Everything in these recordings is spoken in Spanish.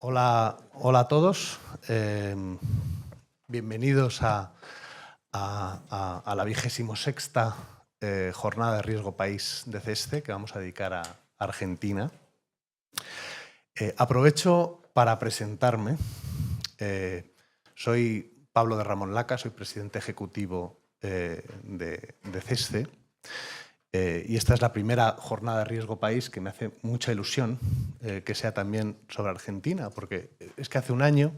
Hola a todos. Bienvenidos a la 26ª jornada de riesgo país de CESCE que vamos a dedicar a Argentina. Aprovecho para presentarme. Soy Pablo de Ramón Laca, soy presidente ejecutivo de CESCE. Y esta es la primera jornada de riesgo país que me hace mucha ilusión que sea también sobre Argentina, porque es que hace un año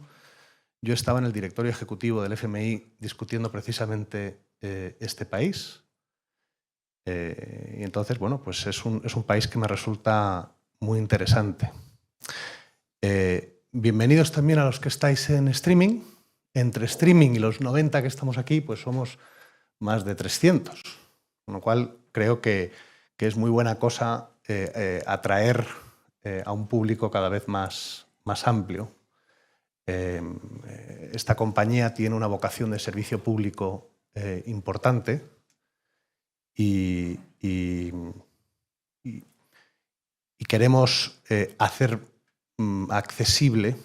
yo estaba en el directorio ejecutivo del FMI discutiendo precisamente este país. Y entonces, bueno, pues es un país que me resulta muy interesante. Bienvenidos también a los que estáis en streaming. Entre streaming y los 90 que estamos aquí, pues somos más de 300, con lo cual creo que es muy buena cosa atraer a un público cada vez más amplio. Esta compañía tiene una vocación de servicio público importante y queremos hacer accesible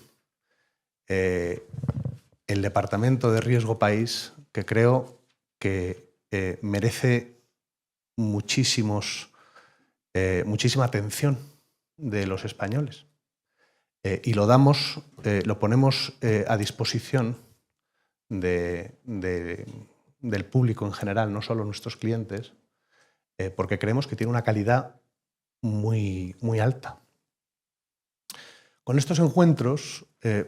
el Departamento de Riesgo País, que creo que merece muchísima atención de los españoles. Y lo ponemos a disposición del público en general, no solo nuestros clientes, porque creemos que tiene una calidad muy alta. Con estos encuentros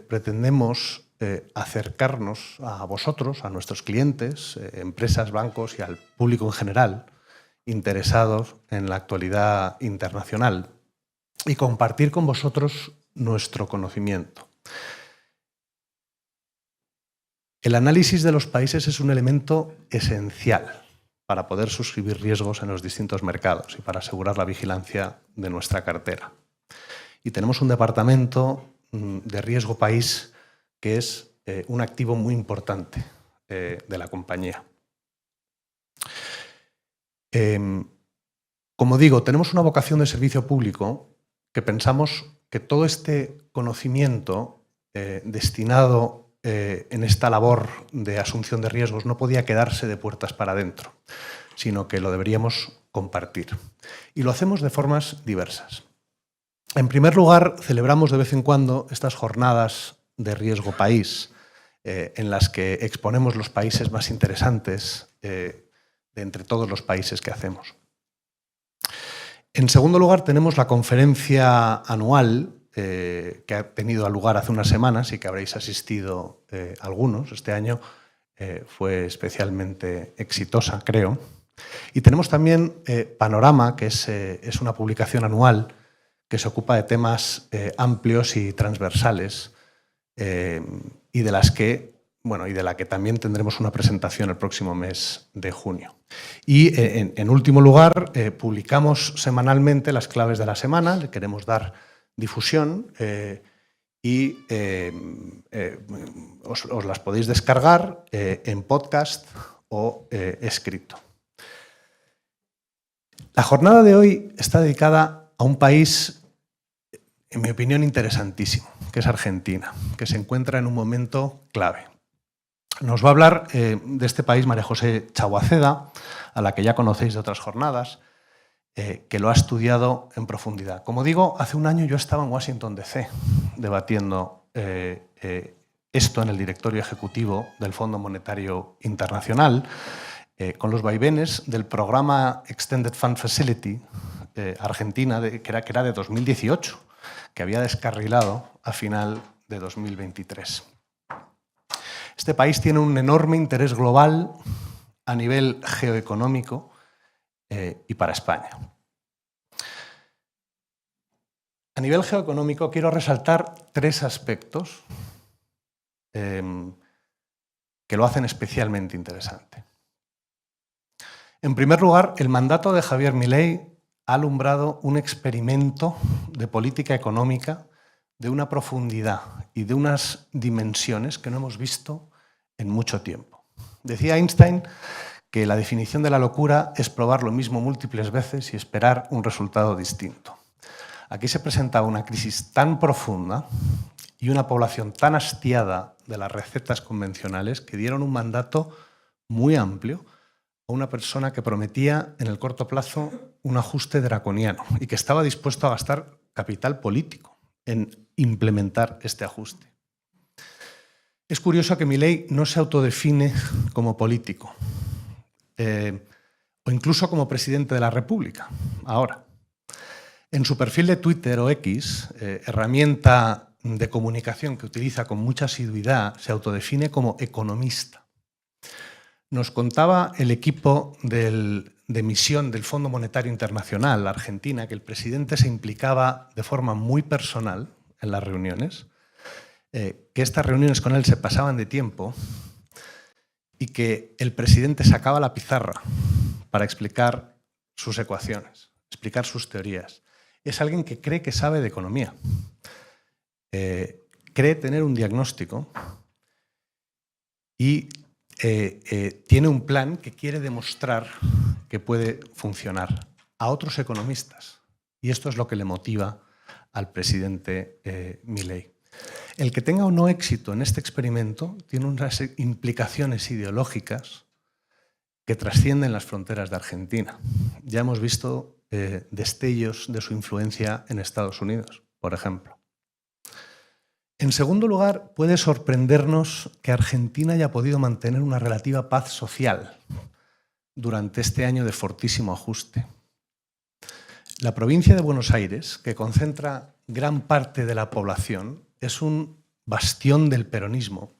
pretendemos acercarnos a vosotros, a nuestros clientes, empresas, bancos y al público en general interesados en la actualidad internacional y compartir con vosotros nuestro conocimiento. El análisis de los países es un elemento esencial para poder suscribir riesgos en los distintos mercados y para asegurar la vigilancia de nuestra cartera. Y tenemos un departamento de riesgo país que es un activo muy importante de la compañía. Como digo, tenemos una vocación de servicio público que pensamos que todo este conocimiento destinado en esta labor de asunción de riesgos no podía quedarse de puertas para adentro, sino que lo deberíamos compartir. Y lo hacemos de formas diversas. En primer lugar, celebramos de vez en cuando estas jornadas de riesgo país en las que exponemos los países más interesantes de entre todos los países que hacemos. En segundo lugar, tenemos la conferencia anual que ha tenido lugar hace unas semanas y que habréis asistido algunos. Este año fue especialmente exitosa, creo. Y tenemos también Panorama, que es una publicación anual que se ocupa de temas amplios y transversales y de la que también tendremos una presentación el próximo mes de junio. Y en último lugar, publicamos semanalmente las claves de la semana, le queremos dar difusión y os las podéis descargar en podcast o escrito. La jornada de hoy está dedicada a un país, en mi opinión, interesantísimo, que es Argentina, que se encuentra en un momento clave. Nos va a hablar de este país María José Chauaceda, a la que ya conocéis de otras jornadas, que lo ha estudiado en profundidad. Como digo, hace un año yo estaba en Washington, D.C., debatiendo esto en el directorio ejecutivo del Fondo Monetario Internacional, con los vaivenes del programa Extended Fund Facility Argentina, que era de 2018, que había descarrilado a final de 2023. Este país tiene un enorme interés global a nivel geoeconómico y para España. A nivel geoeconómico quiero resaltar tres aspectos que lo hacen especialmente interesante. En primer lugar, el mandato de Javier Milei ha alumbrado un experimento de política económica de una profundidad y de unas dimensiones que no hemos visto en mucho tiempo. Decía Einstein que la definición de la locura es probar lo mismo múltiples veces y esperar un resultado distinto. Aquí se presentaba una crisis tan profunda y una población tan hastiada de las recetas convencionales que dieron un mandato muy amplio a una persona que prometía en el corto plazo un ajuste draconiano y que estaba dispuesto a gastar capital político en implementar este ajuste. Es curioso que Milei no se autodefine como político o incluso como presidente de la República, ahora. En su perfil de Twitter o X, herramienta de comunicación que utiliza con mucha asiduidad, se autodefine como economista. Nos contaba el equipo de misión del Fondo Monetario Internacional, Argentina, que el presidente se implicaba de forma muy personal en las reuniones, que estas reuniones con él se pasaban de tiempo y que el presidente sacaba la pizarra para explicar sus ecuaciones, explicar sus teorías. Es alguien que cree que sabe de economía, cree tener un diagnóstico y tiene un plan que quiere demostrar que puede funcionar a otros economistas. Y esto es lo que le motiva al presidente Milei. El que tenga o no éxito en este experimento tiene unas implicaciones ideológicas que trascienden las fronteras de Argentina. Ya hemos visto destellos de su influencia en Estados Unidos, por ejemplo. En segundo lugar, puede sorprendernos que Argentina haya podido mantener una relativa paz social durante este año de fortísimo ajuste. La provincia de Buenos Aires, que concentra gran parte de la población, es un bastión del peronismo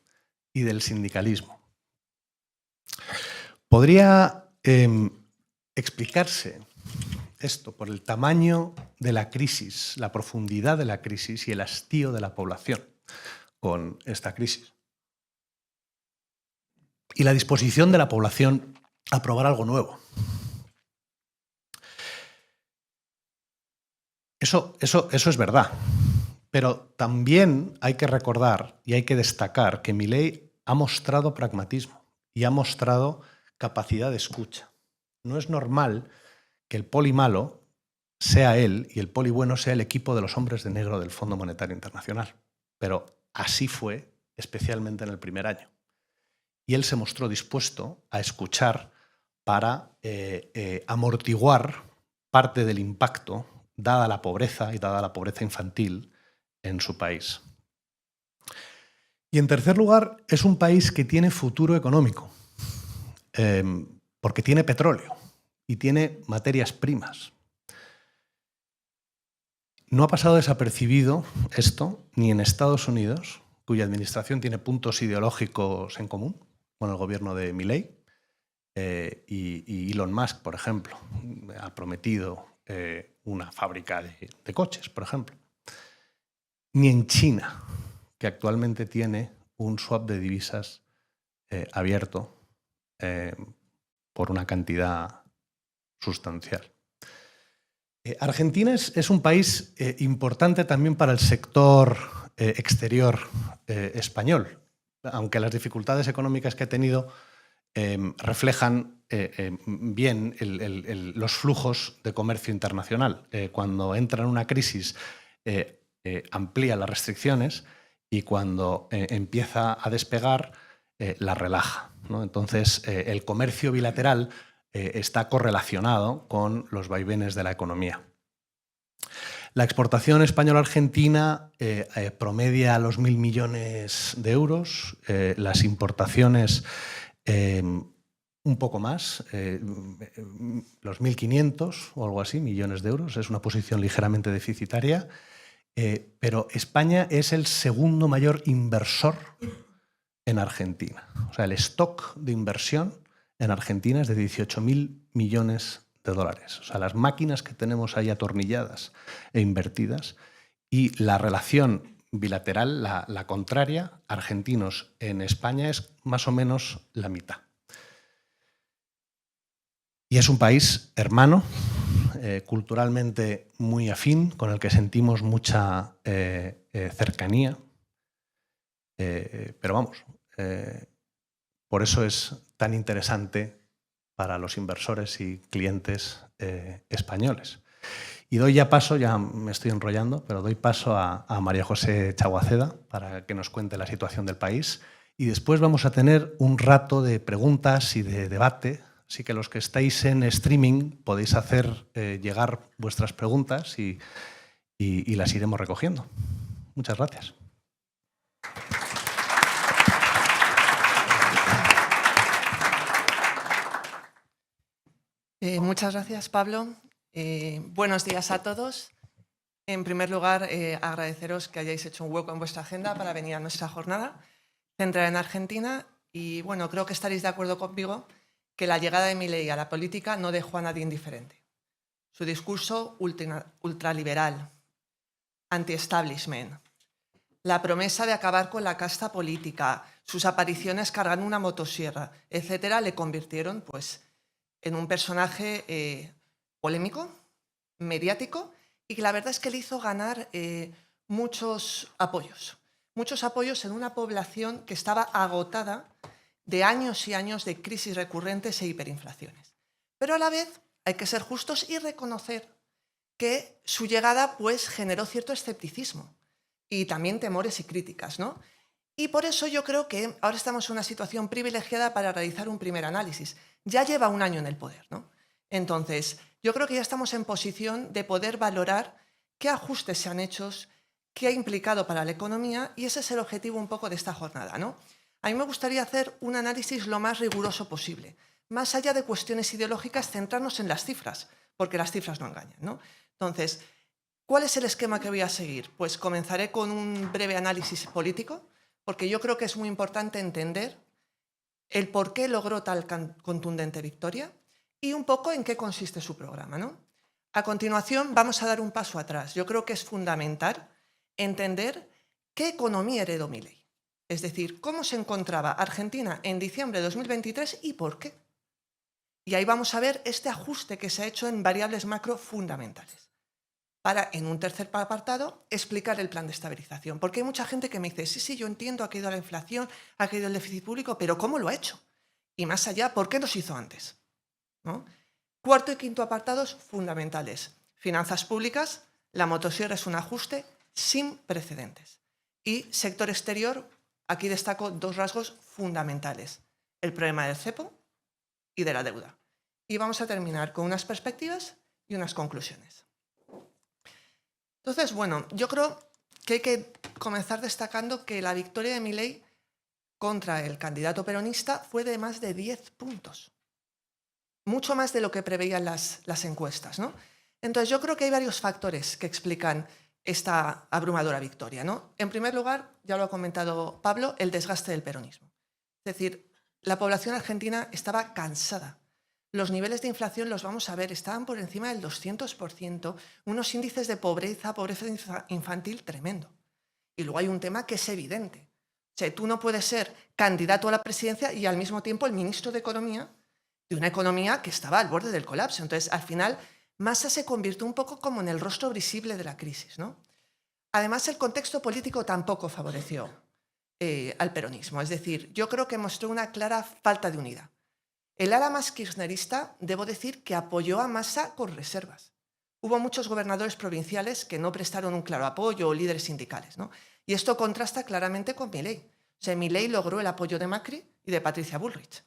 y del sindicalismo. Podría explicarse esto por el tamaño de la crisis, la profundidad de la crisis y el hastío de la población con esta crisis. Y la disposición de la población a probar algo nuevo. Eso es verdad. Pero también hay que recordar y hay que destacar que Milei ha mostrado pragmatismo y ha mostrado capacidad de escucha. No es normal que el poli malo sea él y el poli bueno sea el equipo de los hombres de negro del Fondo Monetario Internacional. Pero así fue, especialmente en el primer año. Y él se mostró dispuesto a escuchar para amortiguar parte del impacto, dada la pobreza y dada la pobreza infantil en su país. Y en tercer lugar, es un país que tiene futuro económico, porque tiene petróleo y tiene materias primas. No ha pasado desapercibido esto ni en Estados Unidos, cuya administración tiene puntos ideológicos en común con el gobierno de Milei, y Elon Musk, por ejemplo, ha prometido una fábrica de coches, por ejemplo. Ni en China, que actualmente tiene un swap de divisas abierto por una cantidad sustancial. Argentina es un país importante también para el sector exterior español, aunque las dificultades económicas que ha tenido reflejan bien los flujos de comercio internacional. Cuando entra en una crisis, amplía las restricciones y cuando empieza a despegar, la relaja, ¿no? Entonces, el comercio bilateral está correlacionado con los vaivenes de la economía. La exportación española-argentina promedia los 1.000 millones de euros, las importaciones un poco más, los 1.500 o algo así, millones de euros, es una posición ligeramente deficitaria, pero España es el segundo mayor inversor en Argentina. O sea, el stock de inversión en Argentina es de 18.000 millones de dólares. O sea, las máquinas que tenemos ahí atornilladas e invertidas y la relación bilateral, la contraria, argentinos en España es más o menos la mitad. Y es un país hermano, culturalmente muy afín, con el que sentimos mucha cercanía. Pero vamos, por eso es tan interesante para los inversores y clientes españoles. Y doy ya paso, ya me estoy enrollando, pero doy paso a María José Chaguaceda para que nos cuente la situación del país. Y después vamos a tener un rato de preguntas y de debate. Así que los que estáis en streaming podéis hacer llegar vuestras preguntas y las iremos recogiendo. Muchas gracias. Muchas gracias, Pablo. Buenos días a todos. En primer lugar, agradeceros que hayáis hecho un hueco en vuestra agenda para venir a nuestra jornada centrada en Argentina. Y bueno, creo que estaréis de acuerdo conmigo que la llegada de Milei a la política no dejó a nadie indiferente. Su discurso ultraliberal, anti-establishment, la promesa de acabar con la casta política, sus apariciones cargando una motosierra, etcétera, le convirtieron pues, en un personaje polémico, mediático, y que la verdad es que le hizo ganar muchos apoyos en una población que estaba agotada de años y años de crisis recurrentes e hiperinflaciones. Pero a la vez hay que ser justos y reconocer que su llegada pues, generó cierto escepticismo y también temores y críticas, ¿no? Y por eso yo creo que ahora estamos en una situación privilegiada para realizar un primer análisis. Ya lleva un año en el poder, ¿no? Entonces, yo creo que ya estamos en posición de poder valorar qué ajustes se han hecho, qué ha implicado para la economía, y ese es el objetivo un poco de esta jornada, ¿no? A mí me gustaría hacer un análisis lo más riguroso posible. Más allá de cuestiones ideológicas, centrarnos en las cifras, porque las cifras no engañan, ¿no? Entonces, ¿cuál es el esquema que voy a seguir? Pues comenzaré con un breve análisis político, porque yo creo que es muy importante entender el por qué logró tal contundente victoria y un poco en qué consiste su programa, ¿no? A continuación, vamos a dar un paso atrás. Yo creo que es fundamental entender qué economía heredó Milei. Es decir, cómo se encontraba Argentina en diciembre de 2023 y por qué. Y ahí vamos a ver este ajuste que se ha hecho en variables macro fundamentales. Para, en un tercer apartado, explicar el plan de estabilización. Porque hay mucha gente que me dice, sí, yo entiendo, ha caído la inflación, ha caído el déficit público, pero ¿cómo lo ha hecho? Y más allá, ¿por qué no se hizo antes? ¿No? Cuarto y quinto apartados fundamentales. Finanzas públicas, la motosierra es un ajuste sin precedentes. Y sector exterior, aquí destaco dos rasgos fundamentales. El problema del cepo y de la deuda. Y vamos a terminar con unas perspectivas y unas conclusiones. Entonces, bueno, yo creo que hay que comenzar destacando que la victoria de Milei contra el candidato peronista fue de más de 10 puntos. Mucho más de lo que preveían las encuestas, ¿no? Entonces, yo creo que hay varios factores que explican esta abrumadora victoria, ¿no? En primer lugar, ya lo ha comentado Pablo, el desgaste del peronismo. Es decir, la población argentina estaba cansada. Los niveles de inflación, los vamos a ver, estaban por encima del 200%, unos índices de pobreza infantil tremendo. Y luego hay un tema que es evidente. O sea, tú no puedes ser candidato a la presidencia y al mismo tiempo el ministro de Economía de una economía que estaba al borde del colapso. Entonces, al final, Massa se convirtió un poco como en el rostro visible de la crisis, ¿no? Además, el contexto político tampoco favoreció al peronismo. Es decir, yo creo que mostró una clara falta de unidad. El ala más kirchnerista, debo decir, que apoyó a Massa con reservas. Hubo muchos gobernadores provinciales que no prestaron un claro apoyo o líderes sindicales, ¿no? Y esto contrasta claramente con Milei. O sea, Milei logró el apoyo de Macri y de Patricia Bullrich.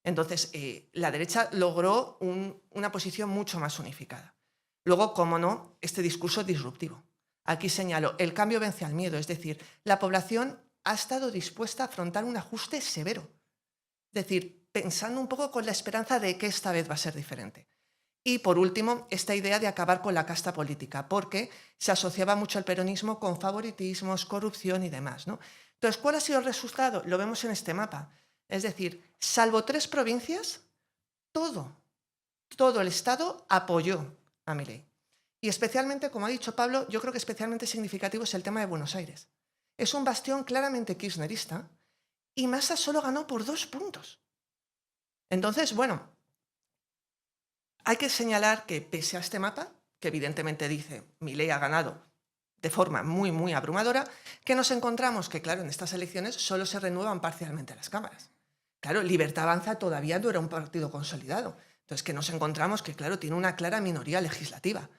Entonces, la derecha logró una posición mucho más unificada. Luego, cómo no, este discurso disruptivo. Aquí señalo, el cambio vence al miedo, es decir, la población ha estado dispuesta a afrontar un ajuste severo. Es decir, pensando un poco con la esperanza de que esta vez va a ser diferente. Y, por último, esta idea de acabar con la casta política, porque se asociaba mucho el peronismo con favoritismos, corrupción y demás, ¿no? Entonces, ¿cuál ha sido el resultado? Lo vemos en este mapa. Es decir, salvo 3 provincias, todo el Estado apoyó a Milei. Y especialmente, como ha dicho Pablo, yo creo que especialmente significativo es el tema de Buenos Aires. Es un bastión claramente kirchnerista y Massa solo ganó por 2 puntos. Entonces, bueno, hay que señalar que pese a este mapa, que evidentemente dice Milei ha ganado de forma muy, muy abrumadora, que nos encontramos que, claro, en estas elecciones solo se renuevan parcialmente las cámaras. Claro, Libertad Avanza todavía no era un partido consolidado. Entonces, que nos encontramos que, claro, tiene una clara minoría legislativa.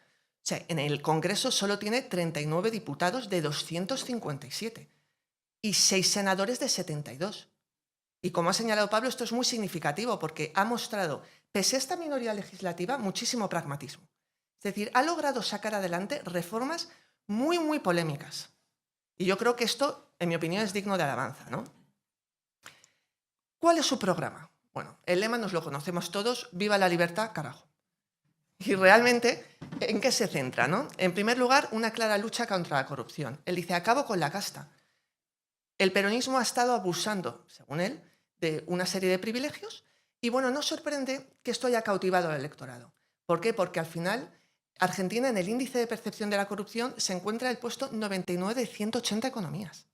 O sea, en el Congreso solo tiene 39 diputados de 257 y 6 senadores de 72. Y como ha señalado Pablo, esto es muy significativo porque ha mostrado, pese a esta minoría legislativa, muchísimo pragmatismo. Es decir, ha logrado sacar adelante reformas muy, muy polémicas. Y yo creo que esto, en mi opinión, es digno de alabanza, ¿no? ¿Cuál es su programa? Bueno, el lema nos lo conocemos todos: viva la libertad, carajo. Y realmente, ¿en qué se centra, no? En primer lugar, una clara lucha contra la corrupción. Él dice: acabo con la casta. El peronismo ha estado abusando, según él, de una serie de privilegios y, bueno, no sorprende que esto haya cautivado al electorado. ¿Por qué? Porque al final Argentina, en el índice de percepción de la corrupción, se encuentra en el puesto 99 de 180 economías.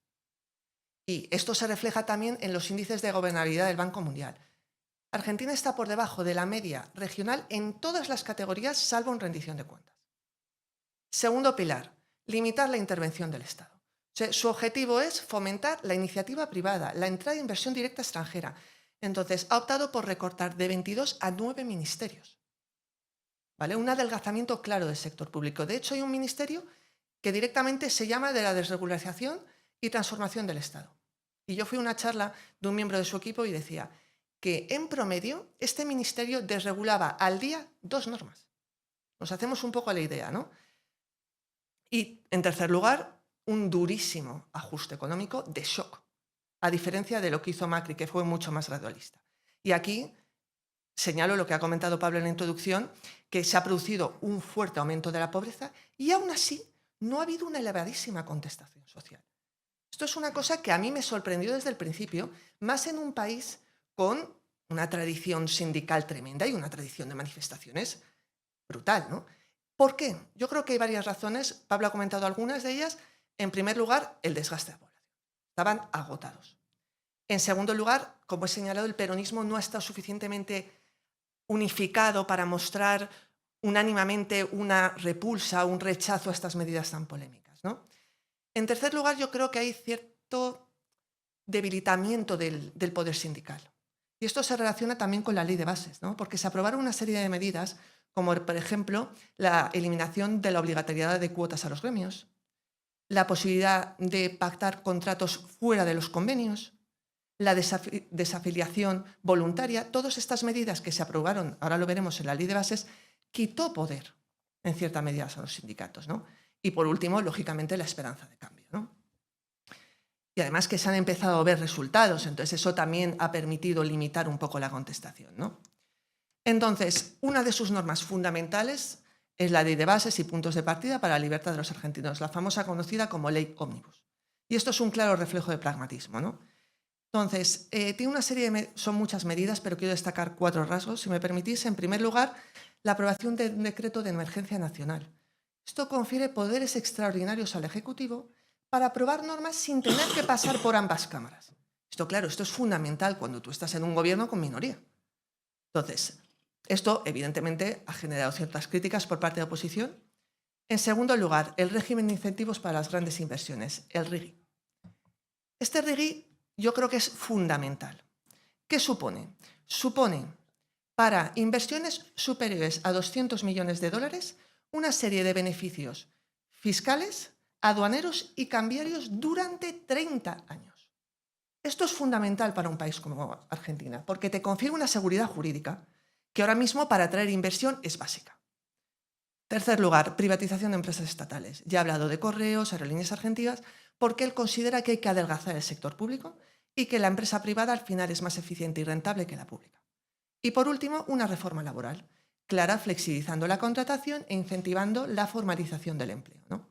Y esto se refleja también en los índices de gobernabilidad del Banco Mundial. Argentina está por debajo de la media regional en todas las categorías, salvo en rendición de cuentas. Segundo pilar, limitar la intervención del Estado. O sea, su objetivo es fomentar la iniciativa privada, la entrada de inversión directa extranjera. Entonces, ha optado por recortar de 22 a 9 ministerios. ¿Vale? Un adelgazamiento claro del sector público. De hecho, hay un ministerio que directamente se llama de la desregularización y transformación del Estado. Y yo fui a una charla de un miembro de su equipo y decía que, en promedio, este ministerio desregulaba al día 2 normas. Nos hacemos un poco a la idea, ¿no? Y, en tercer lugar, un durísimo ajuste económico de shock, a diferencia de lo que hizo Macri, que fue mucho más gradualista. Y aquí señalo lo que ha comentado Pablo en la introducción, que se ha producido un fuerte aumento de la pobreza y aún así no ha habido una elevadísima contestación social. Esto es una cosa que a mí me sorprendió desde el principio, más en un país con una tradición sindical tremenda y una tradición de manifestaciones brutal, ¿no? ¿Por qué? Yo creo que hay varias razones. Pablo ha comentado algunas de ellas. En primer lugar, el desgaste de la población. Estaban agotados. En segundo lugar, como he señalado, el peronismo no ha estado suficientemente unificado para mostrar unánimemente una repulsa, un rechazo a estas medidas tan polémicas, ¿no? En tercer lugar, yo creo que hay cierto debilitamiento del poder sindical. Y esto se relaciona también con la ley de bases, ¿no? Porque se aprobaron una serie de medidas, como por ejemplo la eliminación de la obligatoriedad de cuotas a los gremios, la posibilidad de pactar contratos fuera de los convenios, la desafiliación voluntaria. Todas estas medidas que se aprobaron, ahora lo veremos en la ley de bases, quitó poder en cierta medida a los sindicatos, ¿no? Y por último, lógicamente, la esperanza de cambio, ¿no? Y además que se han empezado a ver resultados, entonces eso también ha permitido limitar un poco la contestación, ¿no? Entonces, una de sus normas fundamentales es la ley de bases y puntos de partida para la libertad de los argentinos, la famosa conocida como ley ómnibus. Y esto es un claro reflejo de pragmatismo, ¿no? Entonces, tiene una serie son muchas medidas, pero quiero destacar 4 rasgos, si me permitís. En primer lugar, la aprobación de un decreto de emergencia nacional. Esto confiere poderes extraordinarios al Ejecutivo para aprobar normas sin tener que pasar por ambas cámaras. Esto, claro, esto es fundamental cuando tú estás en un gobierno con minoría. Entonces, esto evidentemente ha generado ciertas críticas por parte de la oposición. En segundo lugar, el régimen de incentivos para las grandes inversiones, el RIGI. Este RIGI yo creo que es fundamental. ¿Qué supone? Supone para inversiones superiores a 200 millones de dólares una serie de beneficios fiscales, aduaneros y cambiarios durante 30 años. Esto es fundamental para un país como Argentina, porque te confiere una seguridad jurídica que ahora mismo para atraer inversión es básica. Tercer lugar, privatización de empresas estatales. Ya he hablado de Correos, Aerolíneas Argentinas, porque él considera que hay que adelgazar el sector público y que la empresa privada al final es más eficiente y rentable que la pública. Y por último, una reforma laboral, clara, flexibilizando la contratación e incentivando la formalización del empleo, ¿no?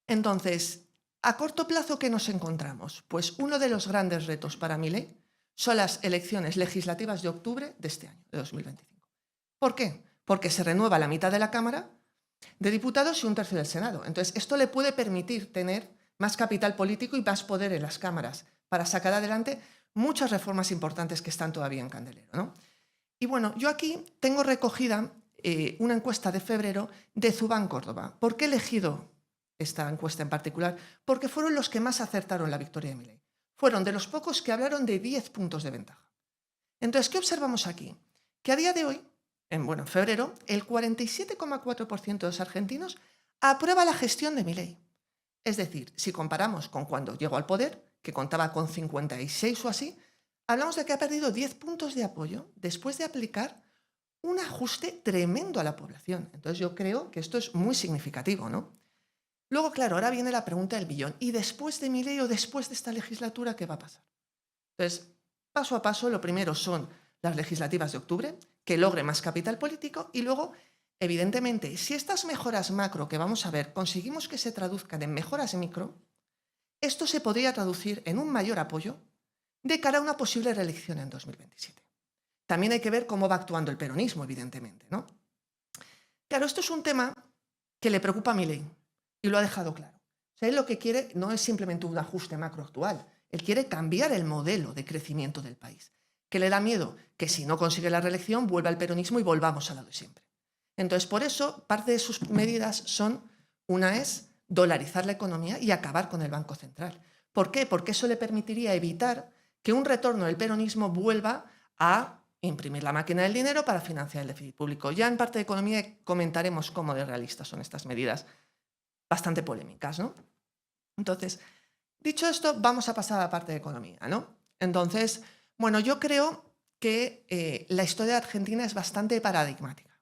Entonces, ¿a corto plazo qué nos encontramos? Pues uno de los grandes retos para Milei son las elecciones legislativas de octubre de este año, de 2025. ¿Por qué? Porque se renueva la mitad de la Cámara de Diputados y un tercio del Senado. Entonces, esto le puede permitir tener más capital político y más poder en las cámaras para sacar adelante muchas reformas importantes que están todavía en candelero, ¿no? Y bueno, yo aquí tengo recogida una encuesta de febrero de Zubán Córdoba. ¿Por qué he elegido esta encuesta en particular? Porque fueron los que más acertaron la victoria de Milei. Fueron de los pocos que hablaron de 10 puntos de ventaja. Entonces, ¿qué observamos aquí? Que a día de hoy en febrero, el 47,4% de los argentinos aprueba la gestión de Milei. Es decir, si comparamos con cuando llegó al poder, que contaba con 56 o así, hablamos de que ha perdido 10 puntos de apoyo después de aplicar un ajuste tremendo a la población. Entonces yo creo que esto es muy significativo, ¿no? Luego, claro, ahora viene la pregunta del billón. ¿Y después de Milei o después de esta legislatura qué va a pasar? Entonces, paso a paso, lo primero son las legislativas de octubre, que logre más capital político y luego, evidentemente, si estas mejoras macro que vamos a ver conseguimos que se traduzcan en mejoras micro, esto se podría traducir en un mayor apoyo de cara a una posible reelección en 2027. También hay que ver cómo va actuando el peronismo, evidentemente, ¿no? Claro, esto es un tema que le preocupa a Milei y lo ha dejado claro. O sea, él lo que quiere no es simplemente un ajuste macro actual, él quiere cambiar el modelo de crecimiento del país. Que le da miedo que si no consigue la reelección vuelva el peronismo y volvamos a lo de siempre. Entonces, por eso, parte de sus medidas son, una es dolarizar la economía y acabar con el Banco Central. ¿Por qué? Porque eso le permitiría evitar que un retorno del peronismo vuelva a imprimir la máquina del dinero para financiar el déficit público. Ya en parte de economía comentaremos cómo de realistas son estas medidas, bastante polémicas, ¿no? Entonces, dicho esto, vamos a pasar a la parte de economía, ¿no? Entonces, bueno, yo creo que la historia de Argentina es bastante paradigmática.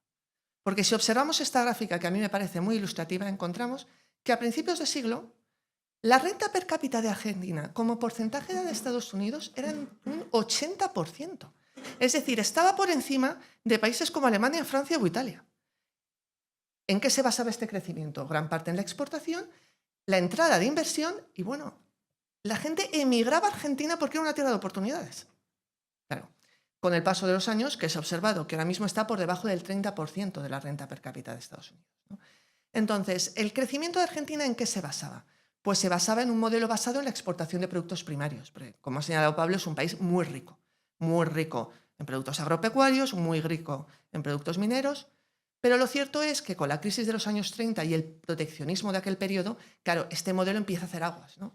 Porque si observamos esta gráfica, que a mí me parece muy ilustrativa, encontramos que a principios de siglo la renta per cápita de Argentina como porcentaje de Estados Unidos era un 80%. Es decir, estaba por encima de países como Alemania, Francia o Italia. ¿En qué se basaba este crecimiento? Gran parte en la exportación, la entrada de inversión y, bueno, la gente emigraba a Argentina porque era una tierra de oportunidades. Claro, con el paso de los años que se ha observado que ahora mismo está por debajo del 30% de la renta per cápita de Estados Unidos, ¿no? Entonces, ¿el crecimiento de Argentina en qué se basaba? Pues se basaba en un modelo basado en la exportación de productos primarios. Porque, como ha señalado Pablo, es un país muy rico en productos agropecuarios, muy rico en productos mineros. Pero lo cierto es que con la crisis de los años 30 y el proteccionismo de aquel periodo, claro, este modelo empieza a hacer aguas, ¿no?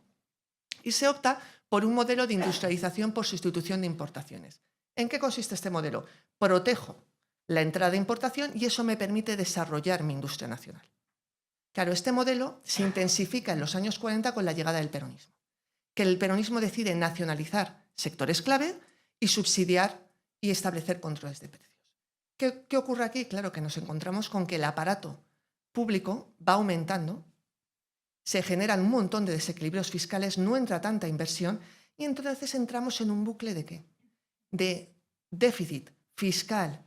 Y se opta por un modelo de industrialización por sustitución de importaciones. ¿En qué consiste este modelo? Protejo la entrada de importación y eso me permite desarrollar mi industria nacional. Claro, este modelo se intensifica en los años 40 con la llegada del peronismo, que el peronismo decide nacionalizar sectores clave y subsidiar y establecer controles de precios. ¿Qué ocurre aquí? Claro que nos encontramos con que el aparato público va aumentando, se generan un montón de desequilibrios fiscales, no entra tanta inversión y entonces entramos en un bucle ¿de qué? De déficit fiscal,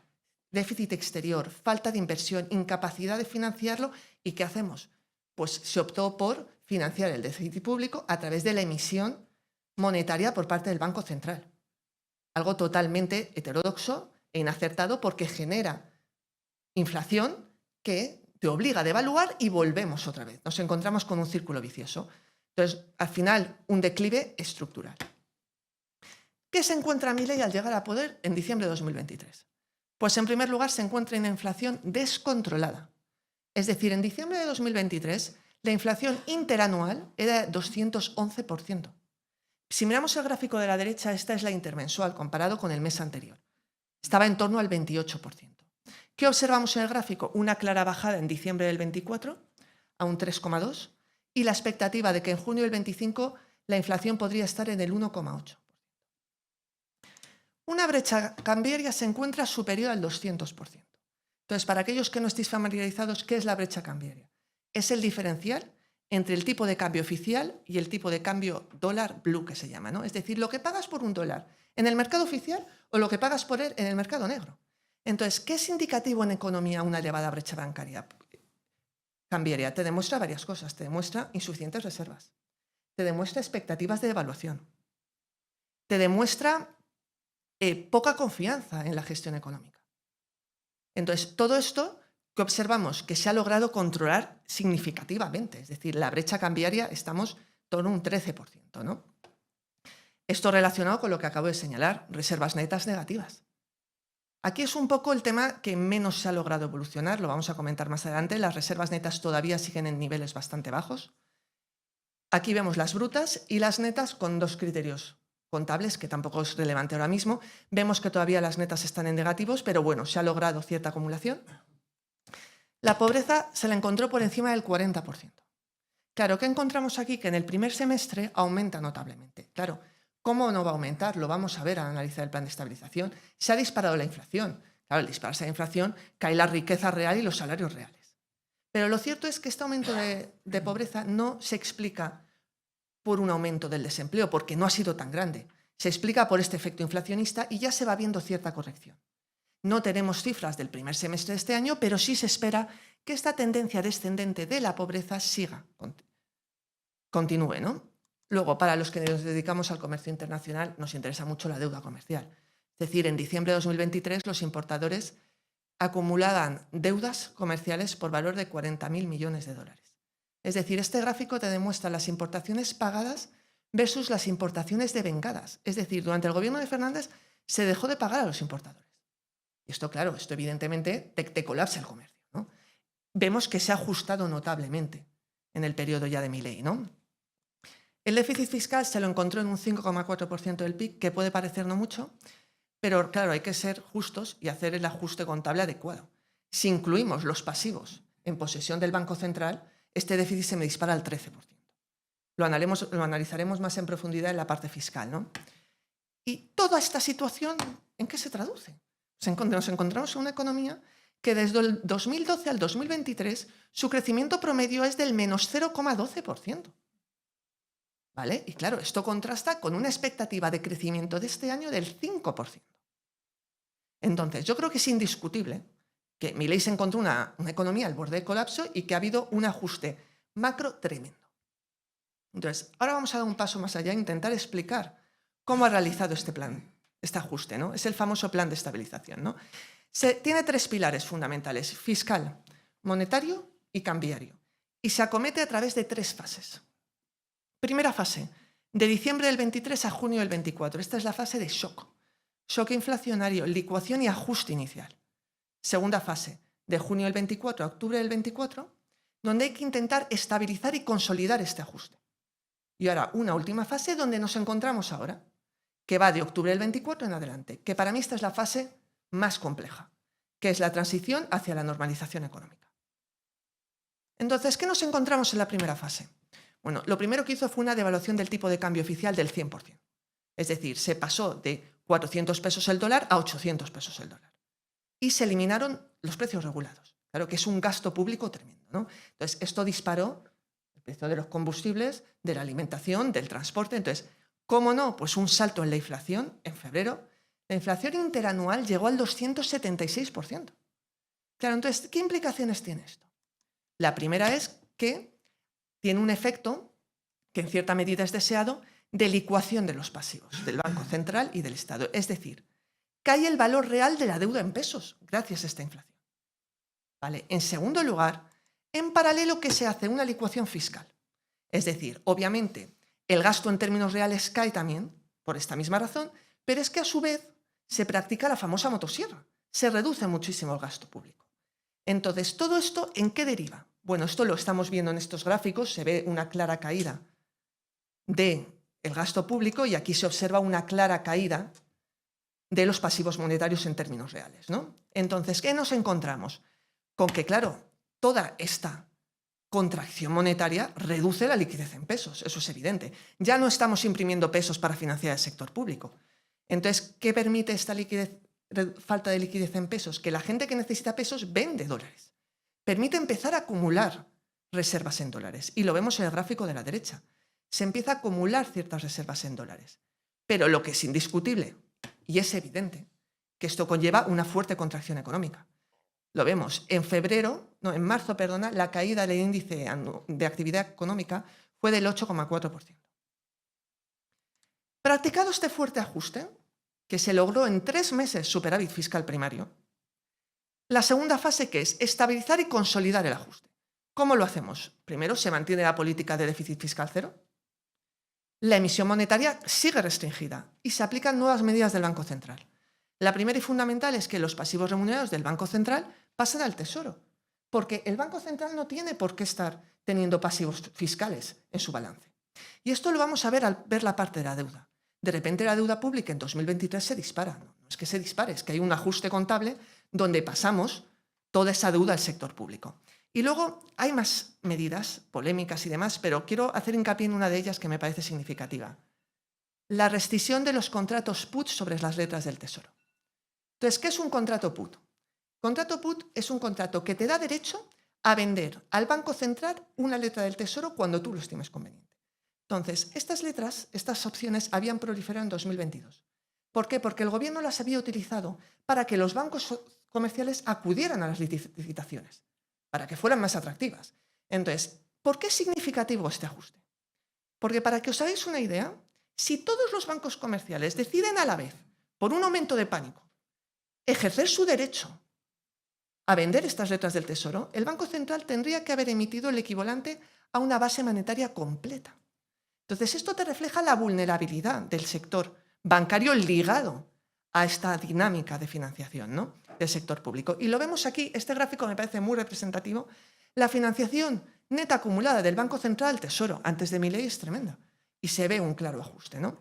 déficit exterior, falta de inversión, incapacidad de financiarlo. ¿Y qué hacemos? Pues se optó por financiar el déficit público a través de la emisión monetaria por parte del Banco Central. Algo totalmente heterodoxo e inacertado porque genera inflación que te obliga a devaluar y volvemos otra vez. Nos encontramos con un círculo vicioso. Entonces, al final, un declive estructural. ¿Qué se encuentra Milei al llegar al poder en diciembre de 2023? Pues en primer lugar se encuentra una inflación descontrolada. Es decir, en diciembre de 2023 la inflación interanual era de 211%. Si miramos el gráfico de la derecha, esta es la intermensual comparado con el mes anterior. Estaba en torno al 28%. ¿Qué observamos en el gráfico? Una clara bajada en diciembre del 24 a un 3,2 y la expectativa de que en junio del 25 la inflación podría estar en el 1,8. Una brecha cambiaria se encuentra superior al 200%. Entonces, para aquellos que no estéis familiarizados, ¿qué es la brecha cambiaria? Es el diferencial entre el tipo de cambio oficial y el tipo de cambio dólar blue, que se llama, ¿no? Es decir, lo que pagas por un dólar en el mercado oficial o lo que pagas por él en el mercado negro. Entonces, ¿qué es indicativo en economía una elevada brecha cambiaria? Te demuestra varias cosas. Te demuestra insuficientes reservas. Te demuestra expectativas de devaluación. Te demuestra poca confianza en la gestión económica. Entonces, todo esto que observamos que se ha logrado controlar significativamente, es decir, la brecha cambiaria estamos en torno a un 13%, ¿no? Esto relacionado con lo que acabo de señalar, reservas netas negativas. Aquí es un poco el tema que menos se ha logrado evolucionar, lo vamos a comentar más adelante, las reservas netas todavía siguen en niveles bastante bajos. Aquí vemos las brutas y las netas con dos criterios contables, que tampoco es relevante ahora mismo. Vemos que todavía las netas están en negativos, pero bueno, se ha logrado cierta acumulación. La pobreza se la encontró por encima del 40%. Claro, ¿qué encontramos aquí? Que en el primer semestre aumenta notablemente. Claro, ¿cómo no va a aumentar? Lo vamos a ver al analizar el plan de estabilización. Se ha disparado la inflación. Claro, al dispararse la inflación cae la riqueza real y los salarios reales. Pero lo cierto es que este aumento de pobreza no se explica por un aumento del desempleo, porque no ha sido tan grande. Se explica por este efecto inflacionista y ya se va viendo cierta corrección. No tenemos cifras del primer semestre de este año, pero sí se espera que esta tendencia descendente de la pobreza continúe, ¿no? Luego, para los que nos dedicamos al comercio internacional, nos interesa mucho la deuda comercial. Es decir, en diciembre de 2023 los importadores acumulaban deudas comerciales por valor de 40.000 millones de dólares. Es decir, este gráfico te demuestra las importaciones pagadas versus las importaciones devengadas. Es decir, durante el gobierno de Fernández se dejó de pagar a los importadores. Y esto, claro, esto evidentemente te colapsa el comercio, ¿no? Vemos que se ha ajustado notablemente en el periodo ya de Milei, ¿no? El déficit fiscal se lo encontró en un 5,4% del PIB, que puede parecer no mucho, pero claro, hay que ser justos y hacer el ajuste contable adecuado. Si incluimos los pasivos en posesión del Banco Central, este déficit se me dispara al 13%. Lo analizaremos más en profundidad en la parte fiscal, ¿no? Y toda esta situación, ¿en qué se traduce? Nos encontramos en una economía que desde el 2012 al 2023 su crecimiento promedio es del menos 0,12%. ¿Vale? Y claro, esto contrasta con una expectativa de crecimiento de este año del 5%. Entonces, yo creo que es indiscutible que Milei se encontró una economía al borde del colapso y que ha habido un ajuste macro tremendo. Entonces, ahora vamos a dar un paso más allá e intentar explicar cómo ha realizado este plan, este ajuste, ¿no? Es el famoso plan de estabilización, ¿no? Tiene tres pilares fundamentales: fiscal, monetario y cambiario. Y se acomete a través de tres fases. Primera fase, de diciembre del 23 a junio del 24. Esta es la fase de shock. Shock inflacionario, licuación y ajuste inicial. Segunda fase, de junio del 24 a octubre del 24, donde hay que intentar estabilizar y consolidar este ajuste. Y ahora una última fase donde nos encontramos ahora, que va de octubre del 24 en adelante, que para mí esta es la fase más compleja, que es la transición hacia la normalización económica. Entonces, ¿qué nos encontramos en la primera fase? Bueno, lo primero que hizo fue una devaluación del tipo de cambio oficial del 100%. Es decir, se pasó de 400 pesos el dólar a 800 pesos el dólar. Y se eliminaron los precios regulados. Claro que es un gasto público tremendo, ¿no? Entonces, esto disparó el precio de los combustibles, de la alimentación, del transporte. Entonces, ¿cómo no? Pues un salto en la inflación en febrero. La inflación interanual llegó al 276%. Claro, entonces, ¿qué implicaciones tiene esto? La primera es que tiene un efecto, que en cierta medida es deseado, de licuación de los pasivos del Banco Central y del Estado. Es decir, cae el valor real de la deuda en pesos gracias a esta inflación. ¿Vale? En segundo lugar, en paralelo, ¿qué se hace? Una licuación fiscal. Es decir, obviamente, el gasto en términos reales cae también por esta misma razón, pero es que a su vez se practica la famosa motosierra. Se reduce muchísimo el gasto público. Entonces, ¿todo esto en qué deriva? Bueno, esto lo estamos viendo en estos gráficos, se ve una clara caída del gasto público y aquí se observa una clara caída de los pasivos monetarios en términos reales, ¿no? Entonces, ¿qué nos encontramos? Con que, claro, toda esta contracción monetaria reduce la liquidez en pesos, eso es evidente. Ya no estamos imprimiendo pesos para financiar el sector público. Entonces, ¿qué permite esta falta de liquidez en pesos? Que la gente que necesita pesos vende dólares. Permite empezar a acumular reservas en dólares. Y lo vemos en el gráfico de la derecha. Se empieza a acumular ciertas reservas en dólares. Pero lo que es indiscutible, y es evidente, que esto conlleva una fuerte contracción económica. Lo vemos en marzo, la caída del índice de actividad económica fue del 8,4%. Practicado este fuerte ajuste, que se logró en 3 meses superávit fiscal primario, la segunda fase, que es estabilizar y consolidar el ajuste. ¿Cómo lo hacemos? Primero, se mantiene la política de déficit fiscal cero. La emisión monetaria sigue restringida y se aplican nuevas medidas del Banco Central. La primera y fundamental es que los pasivos remunerados del Banco Central pasan al Tesoro, porque el Banco Central no tiene por qué estar teniendo pasivos fiscales en su balance. Y esto lo vamos a ver al ver la parte de la deuda. de repente la deuda pública en 2023 se dispara. No es que se dispare, es que hay un ajuste contable donde pasamos toda esa deuda al sector público. Y luego hay más medidas polémicas y demás, pero quiero hacer hincapié en una de ellas que me parece significativa. La rescisión de los contratos put sobre las letras del Tesoro. Entonces, ¿qué es un contrato put? Contrato put es un contrato que te da derecho a vender al Banco Central una letra del Tesoro cuando tú lo estimes conveniente. Entonces, estas letras, estas opciones habían proliferado en 2022. ¿Por qué? Porque el gobierno las había utilizado para que los bancos comerciales acudieran a las licitaciones, para que fueran más atractivas. Entonces, ¿por qué es significativo este ajuste? Porque para que os hagáis una idea, si todos los bancos comerciales deciden a la vez, por un aumento de pánico, ejercer su derecho a vender estas letras del Tesoro, el Banco Central tendría que haber emitido el equivalente a una base monetaria completa. Entonces, esto te refleja la vulnerabilidad del sector bancario ligado a esta dinámica de financiación, ¿no?, del sector público. Y lo vemos aquí, este gráfico me parece muy representativo. La financiación neta acumulada del Banco Central al Tesoro antes de Milei es tremenda y se ve un claro ajuste, ¿no?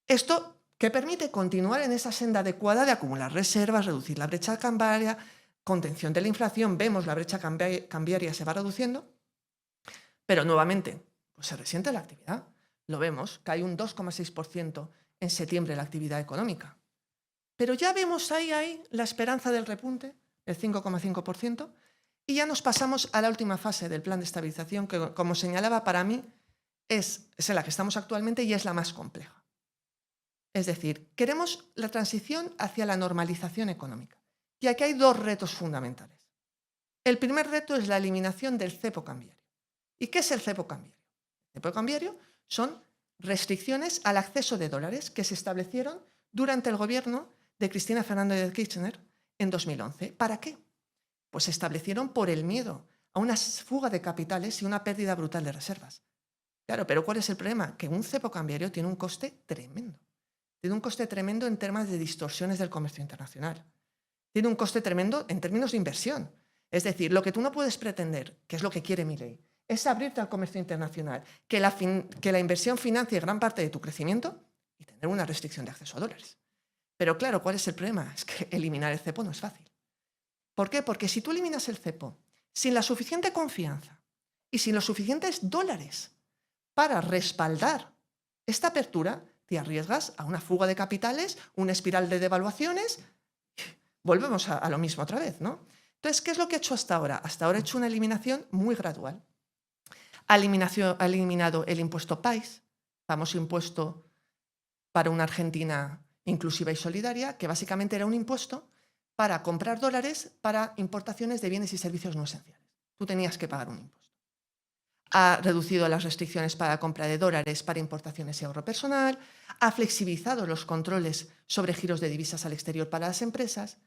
Esto que permite continuar en esa senda adecuada de acumular reservas, reducir la brecha cambiaria, contención de la inflación. Vemos la brecha cambiaria se va reduciendo, pero nuevamente pues se resiente la actividad. Lo vemos, cae un 2,6% en septiembre la actividad económica. Pero ya vemos ahí la esperanza del repunte, el 5,5%, y ya nos pasamos a la última fase del plan de estabilización, que, como señalaba, para mí es en la que estamos actualmente y es la más compleja. Es decir, queremos la transición hacia la normalización económica. Y aquí hay dos retos fundamentales. El primer reto es la eliminación del cepo cambiario. ¿Y qué es el cepo cambiario? El cepo cambiario son restricciones al acceso de dólares que se establecieron durante el gobierno de Cristina Fernández de Kirchner en 2011. ¿Para qué? Pues se establecieron por el miedo a una fuga de capitales y una pérdida brutal de reservas. Claro, pero ¿cuál es el problema? Que un cepo cambiario tiene un coste tremendo. Tiene un coste tremendo en temas de distorsiones del comercio internacional. Tiene un coste tremendo en términos de inversión. Es decir, lo que tú no puedes pretender, que es lo que quiere Milei, es abrirte al comercio internacional, que la inversión financie gran parte de tu crecimiento y tener una restricción de acceso a dólares. Pero claro, ¿cuál es el problema? Es que eliminar el cepo no es fácil. ¿Por qué? Porque si tú eliminas el cepo sin la suficiente confianza y sin los suficientes dólares para respaldar esta apertura, te arriesgas a una fuga de capitales, una espiral de devaluaciones. Volvemos a lo mismo otra vez, ¿no? Entonces, ¿qué es lo que ha hecho hasta ahora? Hasta ahora ha hecho una eliminación muy gradual. Ha eliminado el impuesto PAIS, famoso impuesto para una Argentina inclusiva y solidaria, que básicamente era un impuesto para comprar dólares para importaciones de bienes y servicios no esenciales. Tú tenías que pagar un impuesto. Ha reducido las restricciones para la compra de dólares para importaciones y ahorro personal, ha flexibilizado los controles sobre giros de divisas al exterior para las empresas.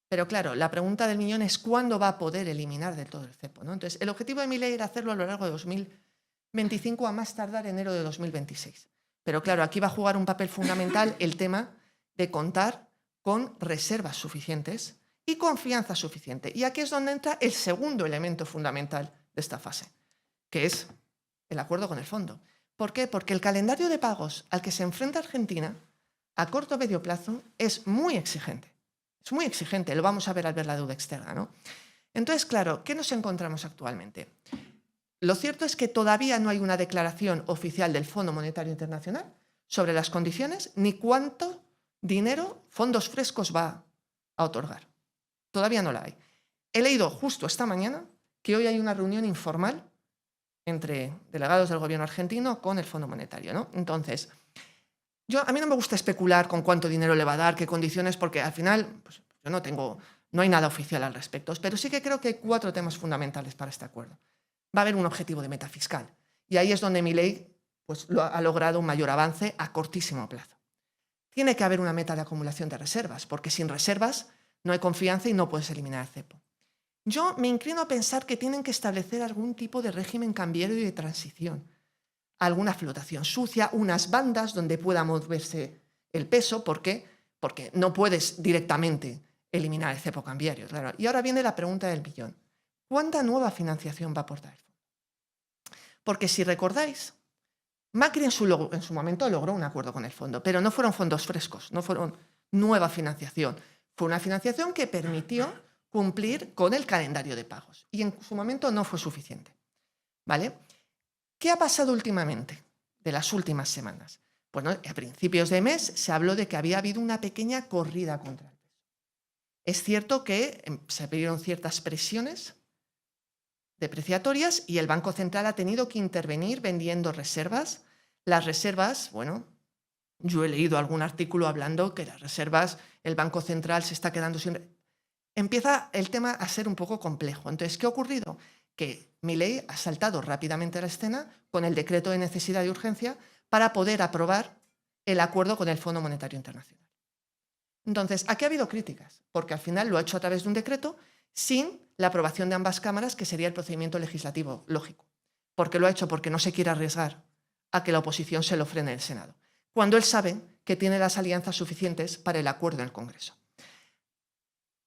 Pero claro, la pregunta del millón es ¿cuándo va a poder eliminar del todo el cepo, ¿no? Entonces, el objetivo de Milei era hacerlo a lo largo de 2025, a más tardar enero de 2026. Pero claro, aquí va a jugar un papel fundamental el tema de contar con reservas suficientes y confianza suficiente. Y aquí es donde entra el segundo elemento fundamental de esta fase, que es el acuerdo con el fondo. ¿Por qué? Porque el calendario de pagos al que se enfrenta Argentina a corto o medio plazo es muy exigente. Es muy exigente, lo vamos a ver al ver la deuda externa, ¿no? Entonces, claro, ¿qué nos encontramos actualmente? Lo cierto es que todavía no hay una declaración oficial del Fondo Monetario Internacional sobre las condiciones ni cuánto dinero, fondos frescos, va a otorgar. Todavía no la hay. He leído justo esta mañana que hoy hay una reunión informal entre delegados del gobierno argentino con el Fondo Monetario, ¿no? Entonces, a mí no me gusta especular con cuánto dinero le va a dar, qué condiciones, porque al final pues, no hay nada oficial al respecto, pero sí que creo que hay 4 temas fundamentales para este acuerdo. Va a haber un objetivo de meta fiscal y ahí es donde Milei pues, ha logrado un mayor avance a cortísimo plazo. Tiene que haber una meta de acumulación de reservas, porque sin reservas no hay confianza y no puedes eliminar el cepo. Yo me inclino a pensar que tienen que establecer algún tipo de régimen cambiario y de transición, alguna flotación sucia, unas bandas donde pueda moverse el peso. ¿Por qué? Porque no puedes directamente eliminar el cepo cambiario. Claro. Y ahora viene la pregunta del millón. ¿Cuánta nueva financiación va a aportar el fondo? Porque si recordáis, Macri en su momento logró un acuerdo con el fondo, pero no fueron fondos frescos, no fueron nueva financiación. Fue una financiación que permitió cumplir con el calendario de pagos y en su momento no fue suficiente. ¿Vale? ¿Qué ha pasado últimamente, de las últimas semanas? Bueno, a principios de mes se habló de que había habido una pequeña corrida contra el peso. Es cierto que se vieron ciertas presiones depreciatorias y el Banco Central ha tenido que intervenir vendiendo reservas. Las reservas, bueno, yo he leído algún artículo hablando que las reservas, el Banco Central se está quedando sin... Empieza el tema a ser un poco complejo. Entonces, ¿qué ha ocurrido? Que Milei ha saltado rápidamente a la escena con el decreto de necesidad y urgencia para poder aprobar el acuerdo con el Fondo Monetario Internacional. Entonces, aquí ha habido críticas, porque al final lo ha hecho a través de un decreto sin la aprobación de ambas cámaras, que sería el procedimiento legislativo lógico. ¿Por qué lo ha hecho? Porque no se quiere arriesgar a que la oposición se lo frene en el Senado, cuando él sabe que tiene las alianzas suficientes para el acuerdo en el Congreso.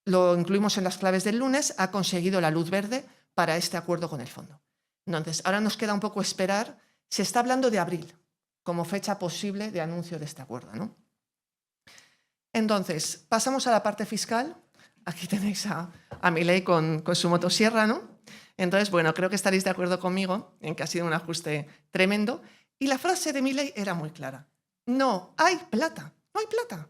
Lo incluimos en las claves del lunes, ha conseguido la luz verde para este acuerdo con el fondo. Entonces, ahora nos queda un poco esperar. Se está hablando de abril como fecha posible de anuncio de este acuerdo, ¿no? Entonces, pasamos a la parte fiscal. Aquí tenéis a Milei con su motosierra, ¿no? Entonces, bueno, creo que estaréis de acuerdo conmigo en que ha sido un ajuste tremendo. Y la frase de Milei era muy clara. No hay plata, no hay plata.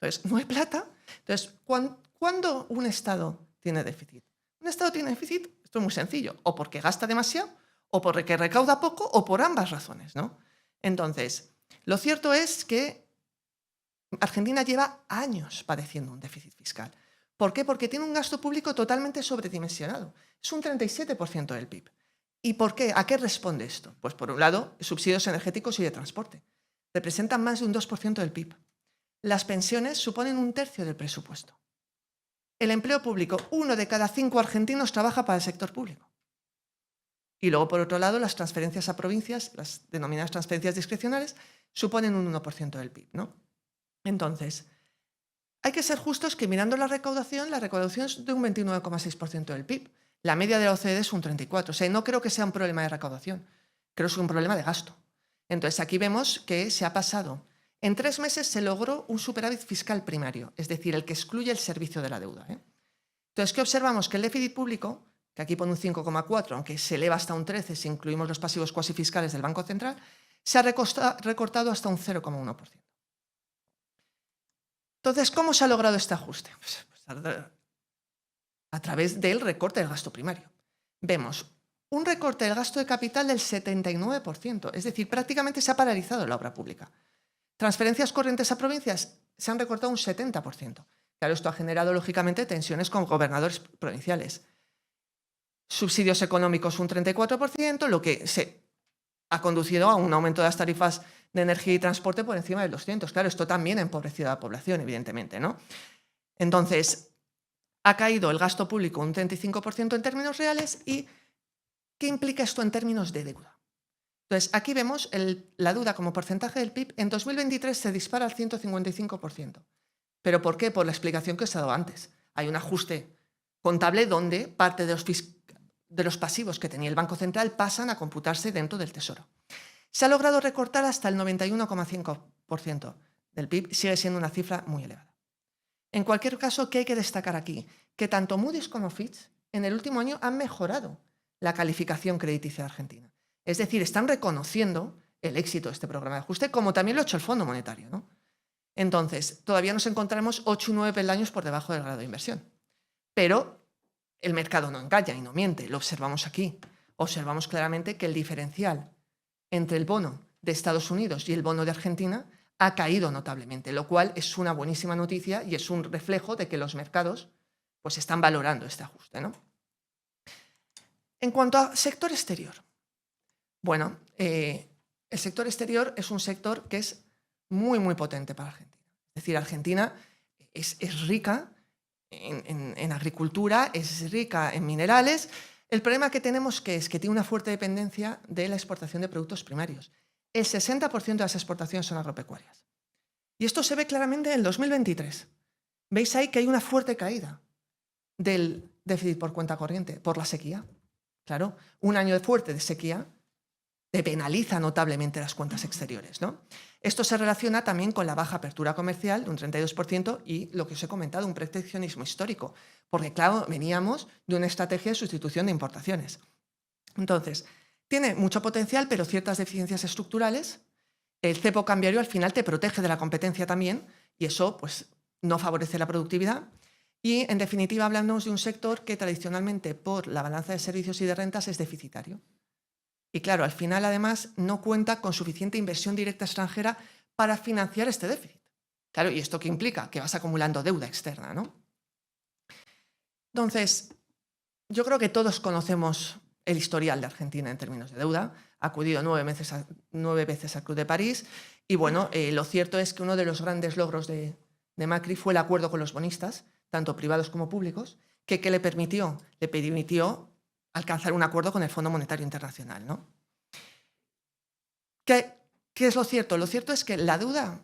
Entonces, no hay plata. Entonces, ¿cuándo un Estado tiene déficit? Un Estado tiene déficit, esto es muy sencillo, o porque gasta demasiado, o porque recauda poco, o por ambas razones, ¿no? Entonces, lo cierto es que Argentina lleva años padeciendo un déficit fiscal. ¿Por qué? Porque tiene un gasto público totalmente sobredimensionado. Es un 37% del PIB. ¿Y por qué? ¿A qué responde esto? Pues por un lado, subsidios energéticos y de transporte. Representan más de un 2% del PIB. Las pensiones suponen un tercio del presupuesto. El empleo público, 1 de cada 5 argentinos trabaja para el sector público. Y luego, por otro lado, las transferencias a provincias, las denominadas transferencias discrecionales, suponen un 1% del PIB, ¿no? Entonces, hay que ser justos que mirando la recaudación es de un 29,6% del PIB. La media de la OCDE es un 34%. O sea, no creo que sea un problema de recaudación, creo que es un problema de gasto. Entonces, aquí vemos que se ha pasado. En 3 meses se logró un superávit fiscal primario, es decir, el que excluye el servicio de la deuda. Entonces, ¿qué observamos? Que el déficit público, que aquí pone un 5,4, aunque se eleva hasta un 13 si incluimos los pasivos cuasi fiscales del Banco Central, se ha recortado hasta un 0,1%. Entonces, ¿cómo se ha logrado este ajuste? Pues a través del recorte del gasto primario. Vemos un recorte del gasto de capital del 79%, es decir, prácticamente se ha paralizado la obra pública. Transferencias corrientes a provincias se han recortado un 70%. Claro, esto ha generado, lógicamente, tensiones con gobernadores provinciales. Subsidios económicos un 34%, lo que se ha conducido a un aumento de las tarifas de energía y transporte por encima del 200. Claro, esto también ha empobrecido a la población, evidentemente, ¿no? Entonces, ha caído el gasto público un 35% en términos reales. ¿Y qué implica esto en términos de deuda? Entonces, aquí vemos la deuda como porcentaje del PIB. En 2023 se dispara al 155%. ¿Pero por qué? Por la explicación que os he dado antes. Hay un ajuste contable donde parte de los pasivos que tenía el Banco Central pasan a computarse dentro del Tesoro. Se ha logrado recortar hasta el 91,5% del PIB. Sigue siendo una cifra muy elevada. En cualquier caso, ¿qué hay que destacar aquí? Que tanto Moody's como Fitch en el último año han mejorado la calificación crediticia de Argentina. Es decir, están reconociendo el éxito de este programa de ajuste, como también lo ha hecho el Fondo Monetario, ¿no? Entonces, todavía nos encontramos 8 y 9 peldaños por debajo del grado de inversión. Pero el mercado no engaña y no miente, lo observamos aquí. Observamos claramente que el diferencial entre el bono de Estados Unidos y el bono de Argentina ha caído notablemente, lo cual es una buenísima noticia y es un reflejo de que los mercados pues, están valorando este ajuste, ¿no? En cuanto a sector exterior, bueno, el sector exterior es un sector que es muy, muy potente para Argentina. Es decir, Argentina es rica en agricultura, es rica en minerales. El problema que tenemos es que tiene una fuerte dependencia de la exportación de productos primarios. El 60% de las exportaciones son agropecuarias. Y esto se ve claramente en el 2023. Veis ahí que hay una fuerte caída del déficit por cuenta corriente, por la sequía. Claro, un año fuerte de sequía te penaliza notablemente las cuentas exteriores, ¿no? Esto se relaciona también con la baja apertura comercial de un 32% y lo que os he comentado, un proteccionismo histórico, porque claro, veníamos de una estrategia de sustitución de importaciones. Entonces, tiene mucho potencial, pero ciertas deficiencias estructurales. El cepo cambiario al final te protege de la competencia también y eso pues, no favorece la productividad. Y, en definitiva, hablamos de un sector que tradicionalmente, por la balanza de servicios y de rentas, es deficitario. Y claro, al final, además, no cuenta con suficiente inversión directa extranjera para financiar este déficit. Claro, ¿y esto qué implica? Que vas acumulando deuda externa, ¿no? Entonces, yo creo que todos conocemos el historial de Argentina en términos de deuda. Ha acudido 9 veces al Club de París y, bueno, lo cierto es que uno de los grandes logros de Macri fue el acuerdo con los bonistas, tanto privados como públicos, que le permitió alcanzar un acuerdo con el Fondo Monetario Internacional, ¿no? ¿Qué es lo cierto? Lo cierto es que la deuda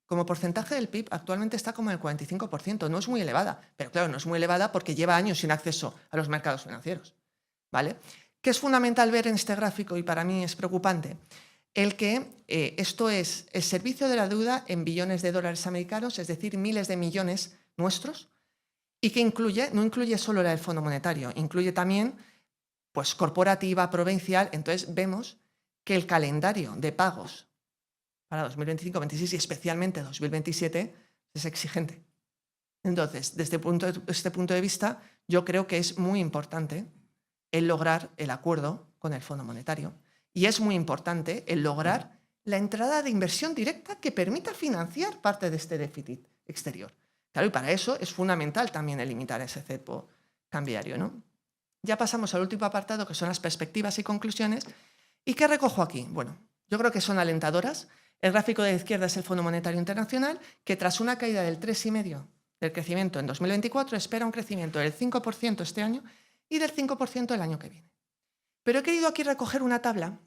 como porcentaje del PIB actualmente está como en el 45%. No es muy elevada, pero claro, no es muy elevada porque lleva años sin acceso a los mercados financieros, ¿vale? ¿Qué es fundamental ver en este gráfico y para mí es preocupante? El que esto es el servicio de la deuda en billones de dólares americanos, es decir, miles de millones nuestros, y que no incluye solo la del Fondo Monetario, incluye también pues, corporativa, provincial. Entonces vemos que el calendario de pagos para 2025, 2026 y especialmente 2027 es exigente. Entonces, desde este punto de vista, yo creo que es muy importante el lograr el acuerdo con el Fondo Monetario y es muy importante el lograr la entrada de inversión directa que permita financiar parte de este déficit exterior. Claro, y para eso es fundamental también limitar ese cepo cambiario, ¿no? Ya pasamos al último apartado, que son las perspectivas y conclusiones. ¿Y qué recojo aquí? Bueno, yo creo que son alentadoras. El gráfico de la izquierda es el Fondo Monetario Internacional, que tras una caída del 3,5% del crecimiento en 2024, espera un crecimiento del 5% este año y del 5% el año que viene. Pero he querido aquí recoger una tabla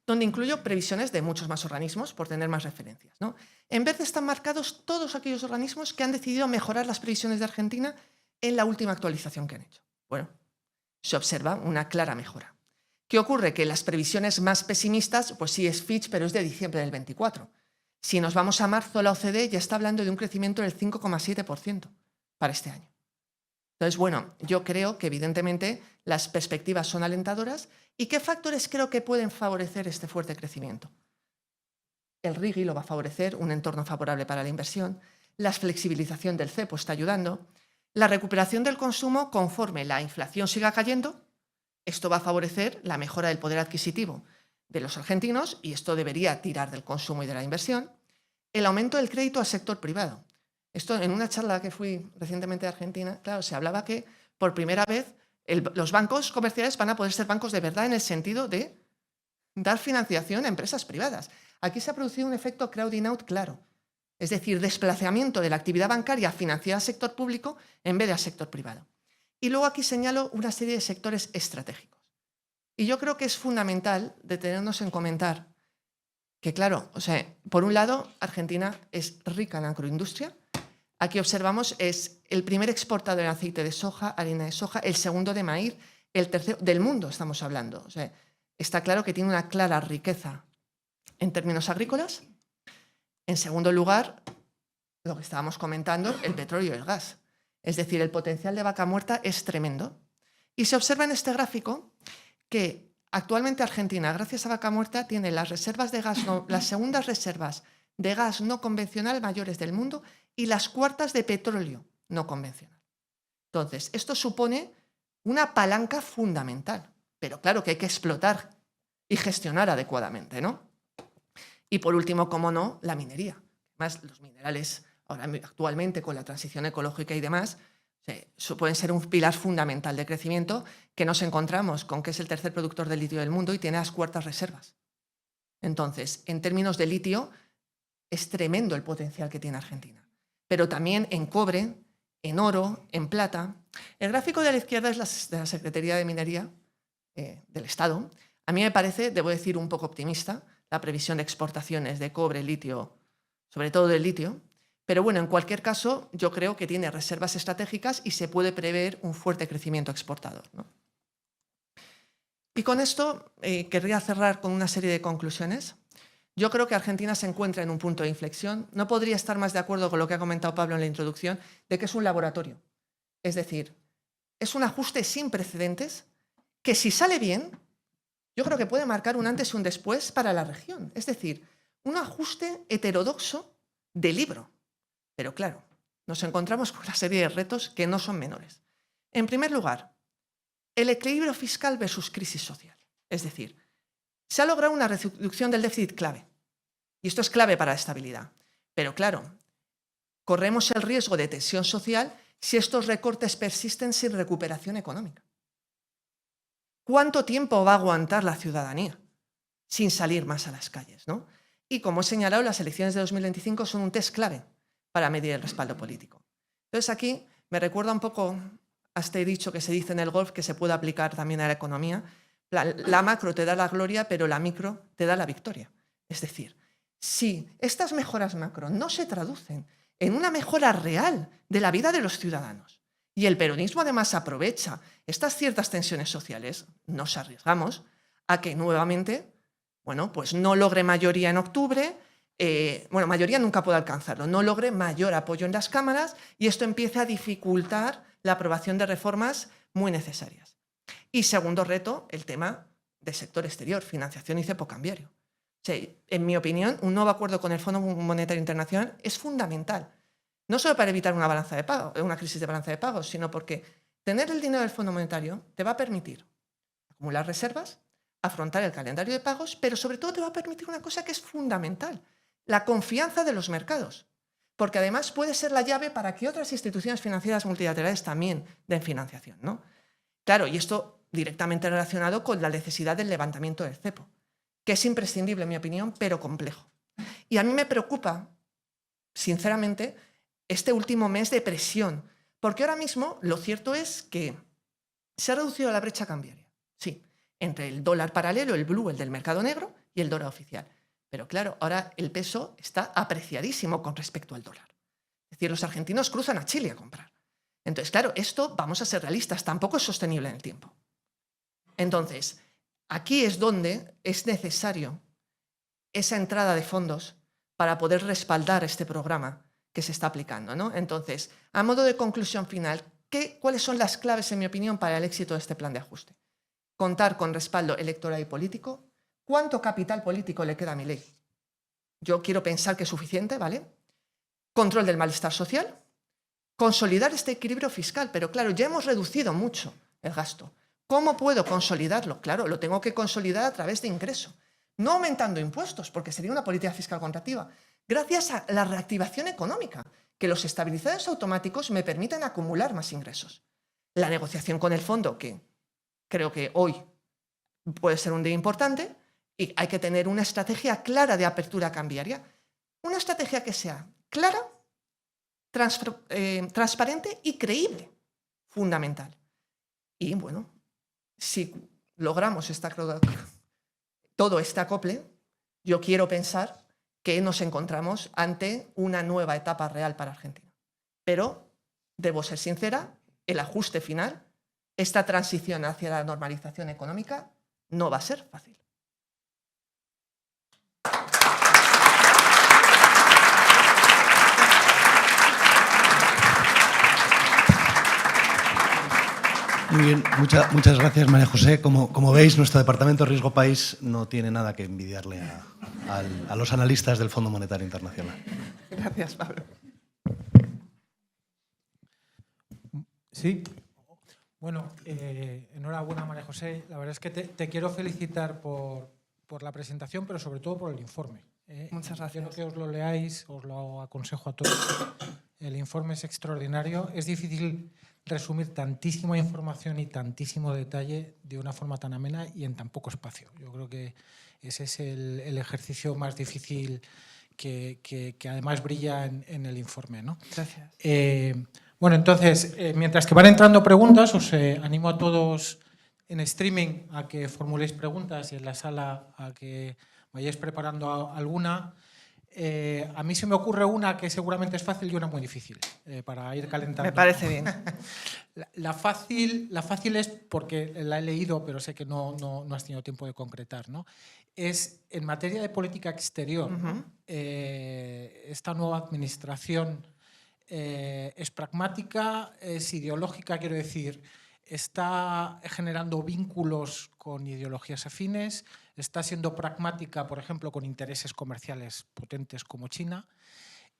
donde incluyo previsiones de muchos más organismos, por tener más referencias, ¿no? En verde están marcados todos aquellos organismos que han decidido mejorar las previsiones de Argentina en la última actualización que han hecho. Bueno, se observa una clara mejora. ¿Qué ocurre? Que las previsiones más pesimistas, pues sí es Fitch, pero es de diciembre del 24. Si nos vamos a marzo, la OCDE ya está hablando de un crecimiento del 5,7% para este año. Entonces, bueno, yo creo que evidentemente las perspectivas son alentadoras. ¿Y qué factores creo que pueden favorecer este fuerte crecimiento? El RIGI lo va a favorecer, un entorno favorable para la inversión. La flexibilización del cepo está ayudando. La recuperación del consumo conforme la inflación siga cayendo. Esto va a favorecer la mejora del poder adquisitivo de los argentinos y esto debería tirar del consumo y de la inversión. El aumento del crédito al sector privado. Esto en una charla que fui recientemente de Argentina, claro, se hablaba que por primera vez los bancos comerciales van a poder ser bancos de verdad en el sentido de dar financiación a empresas privadas. Aquí se ha producido un efecto crowding out claro, es decir, desplazamiento de la actividad bancaria financiada al sector público en vez de al sector privado. Y luego aquí señalo una serie de sectores estratégicos. Y yo creo que es fundamental detenernos en comentar que, claro, o sea, por un lado, Argentina es rica en agroindustria. Aquí observamos es el primer exportador de aceite de soja, harina de soja, el segundo de maíz, el tercero del mundo estamos hablando. O sea, está claro que tiene una clara riqueza en términos agrícolas. En segundo lugar, lo que estábamos comentando, el petróleo y el gas. Es decir, el potencial de Vaca Muerta es tremendo. Y se observa en este gráfico que actualmente Argentina, gracias a Vaca Muerta, tiene las reservas de gas, las segundas reservas de gas no convencional mayores del mundo y las cuartas de petróleo no convencional. Entonces, esto supone una palanca fundamental, pero claro que hay que explotar y gestionar adecuadamente, ¿no? Y por último, cómo no, la minería. Además, los minerales actualmente con la transición ecológica y demás pueden ser un pilar fundamental de crecimiento, que nos encontramos con que es el tercer productor de litio del mundo y tiene las cuartas reservas. Entonces, en términos de litio, es tremendo el potencial que tiene Argentina. Pero también en cobre, en oro, en plata. El gráfico de la izquierda es de la Secretaría de Minería del Estado. A mí me parece, debo decir, un poco optimista la previsión de exportaciones de cobre, litio, sobre todo del litio. Pero bueno, en cualquier caso, yo creo que tiene reservas estratégicas y se puede prever un fuerte crecimiento exportador, ¿no? Y con esto querría cerrar con una serie de conclusiones. Yo creo que Argentina se encuentra en un punto de inflexión. No podría estar más de acuerdo con lo que ha comentado Pablo en la introducción, de que es un laboratorio. Es decir, es un ajuste sin precedentes que, si sale bien, yo creo que puede marcar un antes y un después para la región. Es decir, un ajuste heterodoxo de libro. Pero claro, nos encontramos con una serie de retos que no son menores. En primer lugar, el equilibrio fiscal versus crisis social. Es decir, se ha logrado una reducción del déficit clave. Y esto es clave para la estabilidad. Pero claro, corremos el riesgo de tensión social si estos recortes persisten sin recuperación económica. ¿Cuánto tiempo va a aguantar la ciudadanía sin salir más a las calles, ¿no? Y como he señalado, las elecciones de 2025 son un test clave para medir el respaldo político. Entonces aquí me recuerda un poco a este dicho que se dice en el golf, que se puede aplicar también a la economía. La macro te da la gloria, pero la micro te da la victoria. Es decir, si estas mejoras macro no se traducen en una mejora real de la vida de los ciudadanos y el peronismo además aprovecha estas ciertas tensiones sociales, nos arriesgamos a que nuevamente, bueno, pues no logre mayoría en octubre, mayoría nunca puede alcanzarlo, no logre mayor apoyo en las cámaras y esto empieza a dificultar la aprobación de reformas muy necesarias. Y segundo reto, el tema del sector exterior, financiación y cepo cambiario. O sea, en mi opinión, un nuevo acuerdo con el Fondo Monetario Internacional es fundamental, no solo para evitar una crisis de balanza de pagos, sino porque tener el dinero del Fondo Monetario te va a permitir acumular reservas, afrontar el calendario de pagos, pero sobre todo te va a permitir una cosa que es fundamental, la confianza de los mercados, porque además puede ser la llave para que otras instituciones financieras multilaterales también den financiación, ¿no? Claro, y esto directamente relacionado con la necesidad del levantamiento del cepo, que es imprescindible, en mi opinión, pero complejo. Y a mí me preocupa, sinceramente, este último mes de presión, porque ahora mismo lo cierto es que se ha reducido la brecha cambiaria, sí, entre el dólar paralelo, el blue, el del mercado negro, y el dólar oficial. Pero claro, ahora el peso está apreciadísimo con respecto al dólar. Es decir, los argentinos cruzan a Chile a comprar. Entonces, claro, esto, vamos a ser realistas, tampoco es sostenible en el tiempo. Entonces, aquí es donde es necesario esa entrada de fondos para poder respaldar este programa que se está aplicando, ¿no? Entonces, a modo de conclusión final, ¿cuáles son las claves, en mi opinión, para el éxito de este plan de ajuste? Contar con respaldo electoral y político. ¿Cuánto capital político le queda a Milei? Yo quiero pensar que es suficiente, ¿vale? Control del malestar social. Consolidar este equilibrio fiscal, pero claro, ya hemos reducido mucho el gasto. ¿Cómo puedo consolidarlo? Claro, lo tengo que consolidar a través de ingreso. No aumentando impuestos, porque sería una política fiscal contractiva. Gracias a la reactivación económica, que los estabilizadores automáticos me permiten acumular más ingresos. La negociación con el fondo, que creo que hoy puede ser un día importante, y hay que tener una estrategia clara de apertura cambiaria. Una estrategia que sea clara, transparente y creíble. Fundamental. Y bueno, si logramos todo este acople, yo quiero pensar que nos encontramos ante una nueva etapa real para Argentina. Pero, debo ser sincera, el ajuste final, esta transición hacia la normalización económica, no va a ser fácil. Muy bien, muchas gracias, María José. Como veis, nuestro Departamento de Riesgo País no tiene nada que envidiarle a los analistas del Fondo Monetario Internacional. Gracias, Pablo. Sí. Bueno, enhorabuena, María José. La verdad es que te quiero felicitar por la presentación, pero sobre todo por el informe. Muchas gracias. Quiero que os lo leáis, os lo aconsejo a todos. El informe es extraordinario. Es difícil resumir tantísima información y tantísimo detalle de una forma tan amena y en tan poco espacio. Yo creo que ese es el ejercicio más difícil que además brilla en el informe, ¿no? Gracias. Bueno, entonces, mientras que van entrando preguntas, os animo a todos en streaming a que formuléis preguntas y en la sala a que vayáis preparando alguna. A mí se me ocurre una que seguramente es fácil y una muy difícil, para ir calentando. Me parece bien. La fácil es porque la he leído, pero sé que no has tenido tiempo de concretar, ¿no? Es en materia de política exterior, ¿no? Esta nueva administración es pragmática, es ideológica, quiero decir, está generando vínculos con ideologías afines, está siendo pragmática, por ejemplo, con intereses comerciales potentes como China.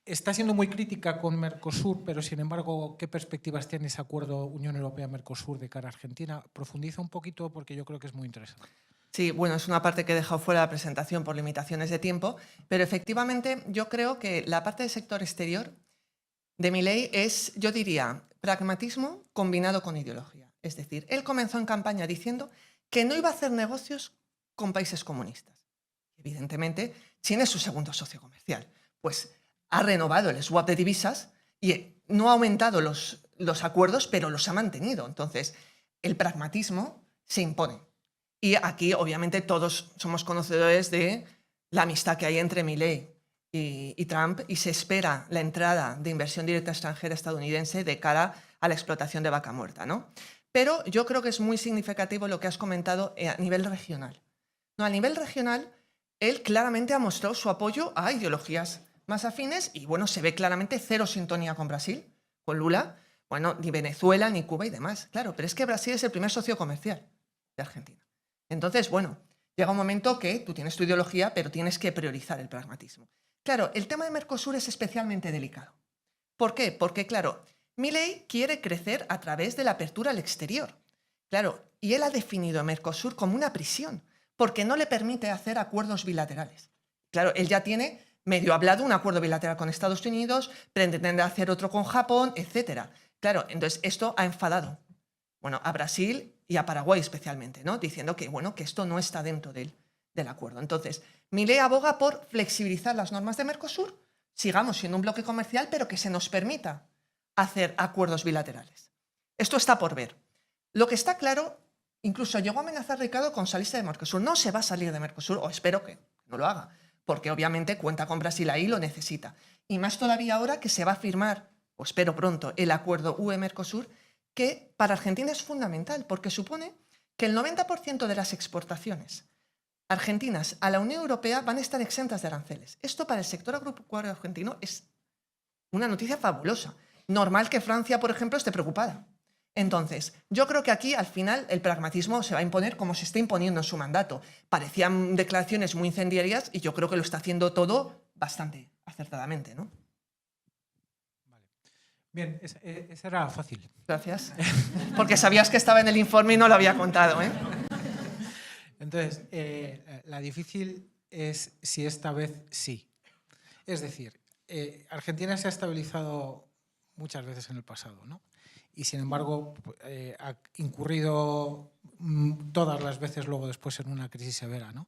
Está siendo muy crítica con Mercosur, pero sin embargo, ¿qué perspectivas tiene ese acuerdo Unión Europea-Mercosur de cara a Argentina? Profundiza un poquito porque yo creo que es muy interesante. Sí, bueno, es una parte que he dejado fuera de la presentación por limitaciones de tiempo, pero efectivamente yo creo que la parte del sector exterior de Milei es, yo diría, pragmatismo combinado con ideología. Es decir, él comenzó en campaña diciendo que no iba a hacer negocios con países comunistas. Evidentemente, China es su segundo socio comercial. Pues ha renovado el swap de divisas y no ha aumentado los acuerdos, pero los ha mantenido. Entonces, el pragmatismo se impone. Y aquí, obviamente, todos somos conocedores de la amistad que hay entre Milei y Trump, y se espera la entrada de inversión directa extranjera estadounidense de cara a la explotación de vaca muerta, ¿no? Pero yo creo que es muy significativo lo que has comentado a nivel regional. No, a nivel regional, él claramente ha mostrado su apoyo a ideologías más afines y, bueno, se ve claramente cero sintonía con Brasil, con Lula, bueno, ni Venezuela, ni Cuba y demás. Claro, pero es que Brasil es el primer socio comercial de Argentina. Entonces, bueno, llega un momento que tú tienes tu ideología, pero tienes que priorizar el pragmatismo. Claro, el tema de Mercosur es especialmente delicado. ¿Por qué? Porque, claro, Milei quiere crecer a través de la apertura al exterior. Claro, y él ha definido a Mercosur como una prisión, porque no le permite hacer acuerdos bilaterales. Claro, él ya tiene medio hablado un acuerdo bilateral con Estados Unidos, pretende hacer otro con Japón, etc. Claro, entonces esto ha enfadado, bueno, a Brasil y a Paraguay especialmente, ¿no? Diciendo que, bueno, que esto no está dentro del acuerdo. Entonces, Milei aboga por flexibilizar las normas de Mercosur, sigamos siendo un bloque comercial, pero que se nos permita hacer acuerdos bilaterales. Esto está por ver. Lo que está claro, incluso llegó a amenazar Ricardo con salirse de Mercosur. No se va a salir de Mercosur, o espero que no lo haga, porque obviamente cuenta con Brasil ahí, lo necesita. Y más todavía ahora que se va a firmar, o espero pronto, el acuerdo UE-Mercosur, que para Argentina es fundamental, porque supone que el 90% de las exportaciones argentinas a la Unión Europea van a estar exentas de aranceles. Esto para el sector agropecuario argentino es una noticia fabulosa. Normal que Francia, por ejemplo, esté preocupada. Entonces, yo creo que aquí, al final, el pragmatismo se va a imponer como se está imponiendo en su mandato. Parecían declaraciones muy incendiarias y yo creo que lo está haciendo todo bastante acertadamente, ¿no? Vale. Bien, esa era fácil. Gracias. Porque sabías que estaba en el informe y no lo había contado, ¿eh? Entonces, la difícil es si esta vez sí. Es decir, Argentina se ha estabilizado muchas veces en el pasado, ¿no? Y sin embargo ha incurrido todas las veces luego después en una crisis severa, ¿no?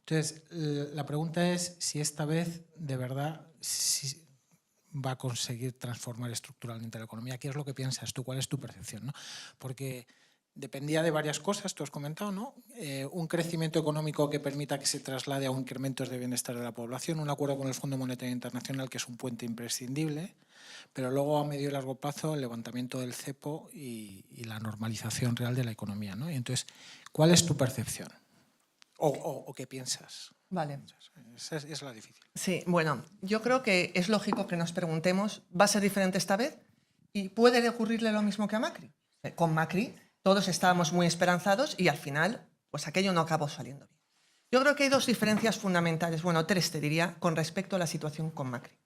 Entonces, la pregunta es si esta vez de verdad si va a conseguir transformar estructuralmente la economía. ¿Qué es lo que piensas tú? ¿Cuál es tu percepción, ¿no? Porque dependía de varias cosas, tú has comentado, ¿no? Un crecimiento económico que permita que se traslade a un incremento de bienestar de la población, un acuerdo con el Fondo Monetario Internacional que es un puente imprescindible, pero luego a medio y largo plazo el levantamiento del cepo y la normalización real de la economía, ¿no? Y entonces, ¿cuál es tu percepción? ¿O qué piensas? Vale. Esa es la difícil. Sí, bueno, yo creo que es lógico que nos preguntemos, ¿va a ser diferente esta vez? ¿Y puede ocurrirle lo mismo que a Macri? Con Macri todos estábamos muy esperanzados y al final, pues aquello no acabó saliendo bien. Yo creo que hay dos diferencias fundamentales, bueno, tres te diría, con respecto a la situación con Macri.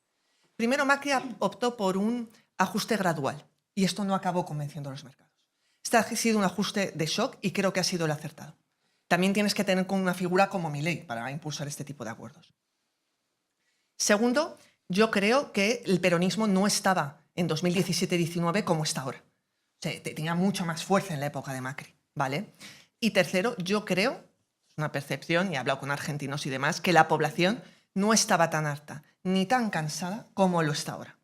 Primero, Macri optó por un ajuste gradual y esto no acabó convenciendo a los mercados. Este ha sido un ajuste de shock y creo que ha sido el acertado. También tienes que tener una figura como Milei para impulsar este tipo de acuerdos. Segundo, yo creo que el peronismo no estaba en 2017-19 como está ahora. O sea, tenía mucha más fuerza en la época de Macri, ¿vale? Y tercero, yo creo, es una percepción, y he hablado con argentinos y demás, que la población no estaba tan harta ni tan cansada como lo está ahora.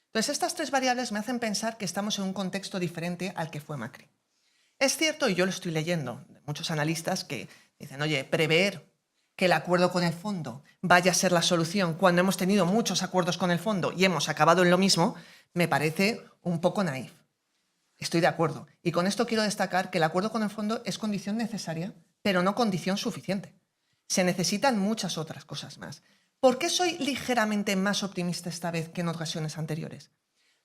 Entonces, estas tres variables me hacen pensar que estamos en un contexto diferente al que fue Macri. Es cierto, y yo lo estoy leyendo, de muchos analistas que dicen, oye, prever que el acuerdo con el fondo vaya a ser la solución cuando hemos tenido muchos acuerdos con el fondo y hemos acabado en lo mismo, me parece un poco naif. Estoy de acuerdo. Y con esto quiero destacar que el acuerdo con el fondo es condición necesaria, pero no condición suficiente. Se necesitan muchas otras cosas más. ¿Por qué soy ligeramente más optimista esta vez que en ocasiones anteriores?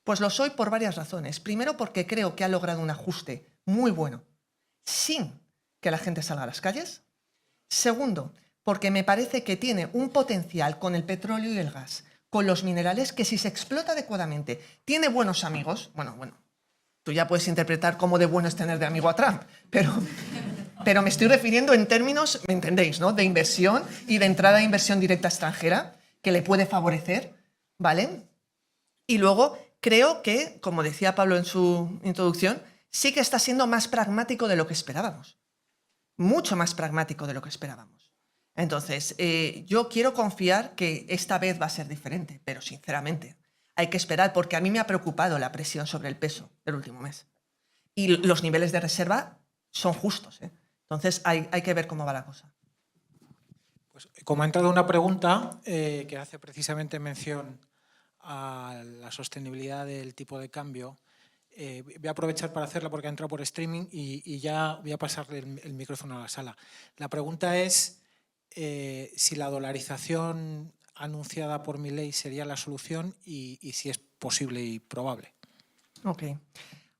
Pues lo soy por varias razones. Primero, porque creo que ha logrado un ajuste muy bueno, sin que la gente salga a las calles. Segundo, porque me parece que tiene un potencial con el petróleo y el gas, con los minerales, que si se explota adecuadamente, tiene buenos amigos. Bueno, tú ya puedes interpretar cómo de bueno es tener de amigo a Trump, pero me estoy refiriendo en términos, ¿me entendéis?, ¿no?, de inversión y de entrada de inversión directa extranjera, que le puede favorecer, ¿vale? Y luego creo que, como decía Pablo en su introducción, sí que está siendo más pragmático de lo que esperábamos. Mucho más pragmático de lo que esperábamos. Entonces, yo quiero confiar que esta vez va a ser diferente, pero sinceramente hay que esperar, porque a mí me ha preocupado la presión sobre el peso del último mes. Y los niveles de reserva son justos, ¿eh? Entonces, hay que ver cómo va la cosa. Pues, como ha entrado una pregunta que hace precisamente mención a la sostenibilidad del tipo de cambio, voy a aprovechar para hacerla porque ha entrado por streaming y ya voy a pasarle el micrófono a la sala. La pregunta es si la dolarización anunciada por Milei sería la solución y si es posible y probable. Ok.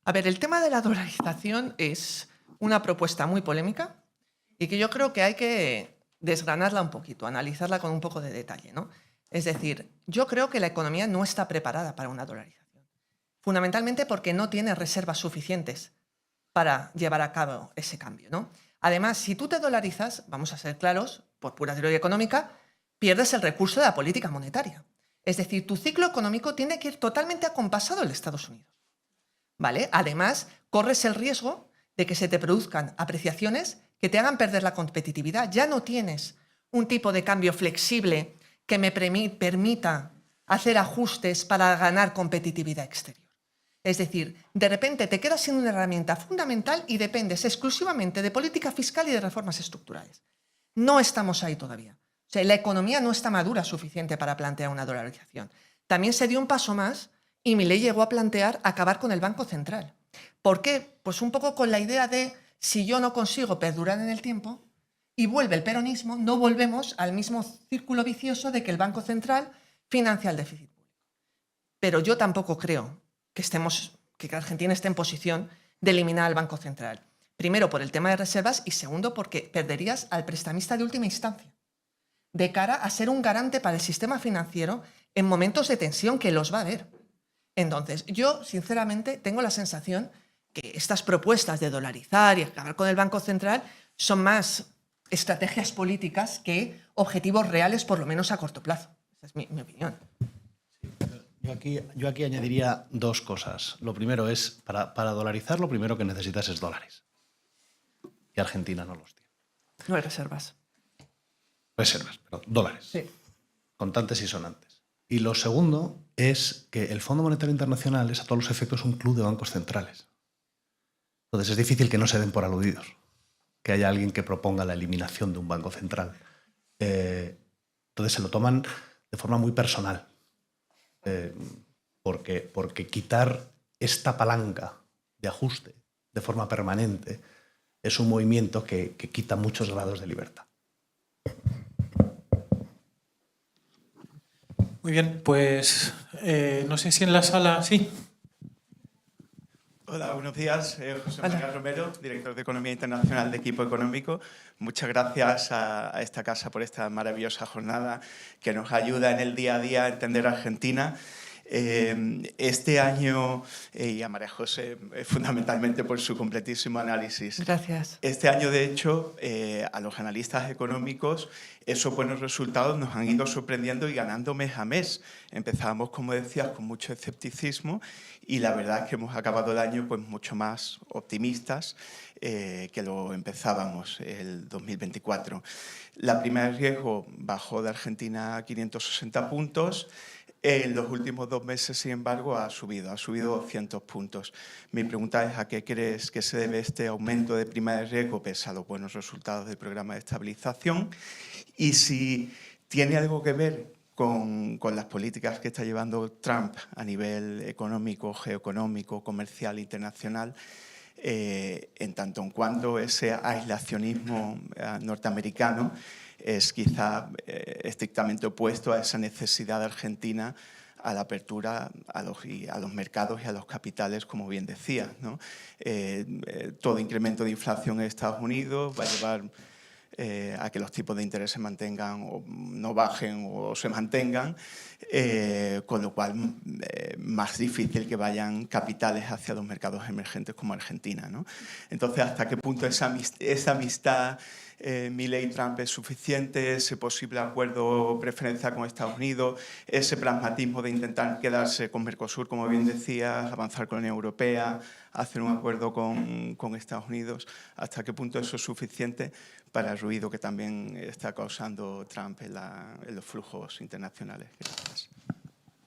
A ver, el tema de la dolarización es una propuesta muy polémica y que yo creo que hay que desgranarla un poquito, analizarla con un poco de detalle, ¿no? Es decir, yo creo que la economía no está preparada para una dolarización, fundamentalmente porque no tiene reservas suficientes para llevar a cabo ese cambio, ¿no? Además, si tú te dolarizas, vamos a ser claros, por pura teoría económica, pierdes el recurso de la política monetaria. Es decir, tu ciclo económico tiene que ir totalmente acompasado en Estados Unidos, ¿vale? Además, corres el riesgo de que se te produzcan apreciaciones que te hagan perder la competitividad. Ya no tienes un tipo de cambio flexible que me permita hacer ajustes para ganar competitividad exterior. Es decir, de repente te quedas sin una herramienta fundamental y dependes exclusivamente de política fiscal y de reformas estructurales. No estamos ahí todavía. O sea, la economía no está madura suficiente para plantear una dolarización. También se dio un paso más y Milei llegó a plantear acabar con el Banco Central. ¿Por qué? Pues un poco con la idea de si yo no consigo perdurar en el tiempo y vuelve el peronismo, no volvemos al mismo círculo vicioso de que el Banco Central financia el déficit público. Pero yo tampoco creo que Argentina esté en posición de eliminar al Banco Central. Primero, por el tema de reservas y segundo, porque perderías al prestamista de última instancia, de cara a ser un garante para el sistema financiero en momentos de tensión que los va a haber. Entonces, yo, sinceramente, tengo la sensación que estas propuestas de dolarizar y acabar con el Banco Central son más estrategias políticas que objetivos reales, por lo menos a corto plazo. Esa es mi opinión. Yo aquí añadiría dos cosas. Lo primero es, para dolarizar, lo primero que necesitas es dólares. Y Argentina no los tiene. No hay reservas. Reservas, perdón, dólares. Sí. Contantes y sonantes. Y lo segundo es que el Fondo Monetario Internacional es a todos los efectos un club de bancos centrales. Entonces es difícil que no se den por aludidos, que haya alguien que proponga la eliminación de un banco central. Entonces se lo toman de forma muy personal. Porque quitar esta palanca de ajuste de forma permanente es un movimiento que quita muchos grados de libertad. Muy bien, pues no sé si en la sala... Sí. Hola, buenos días. José María Romero, director de Economía Internacional de Equipo Económico. Muchas gracias a esta casa por esta maravillosa jornada que nos ayuda en el día a día a entender Argentina. Este año, y a María José fundamentalmente por su completísimo análisis. Gracias. Este año, de hecho, a los analistas económicos esos buenos resultados nos han ido sorprendiendo y ganando mes a mes. Empezamos, como decías, con mucho escepticismo y la verdad es que hemos acabado el año pues, mucho más optimistas que lo empezábamos el 2024. La prima de riesgo bajó de Argentina a 560 puntos. En los últimos 2 meses, sin embargo, ha subido 200 puntos. Mi pregunta es: ¿a qué crees que se debe este aumento de prima de riesgo pese a los buenos resultados del programa de estabilización? Y si tiene algo que ver con las políticas que está llevando Trump a nivel económico, geoeconómico, comercial, internacional, en tanto en cuanto ese aislacionismo norteamericano es quizá estrictamente opuesto a esa necesidad de Argentina a la apertura a los mercados y a los capitales, como bien decía, ¿no? Todo incremento de inflación en Estados Unidos va a llevar a que los tipos de interés se mantengan o no bajen o se mantengan, con lo cual más difícil que vayan capitales hacia los mercados emergentes como Argentina, ¿no? Entonces, ¿hasta qué punto esa amistad Milei-Trump es suficiente, ese posible acuerdo preferencial con Estados Unidos, ese pragmatismo de intentar quedarse con Mercosur, como bien decías, avanzar con la Unión Europea, hacer un acuerdo con Estados Unidos? ¿Hasta qué punto eso es suficiente para el ruido que también está causando Trump en los flujos internacionales? Gracias.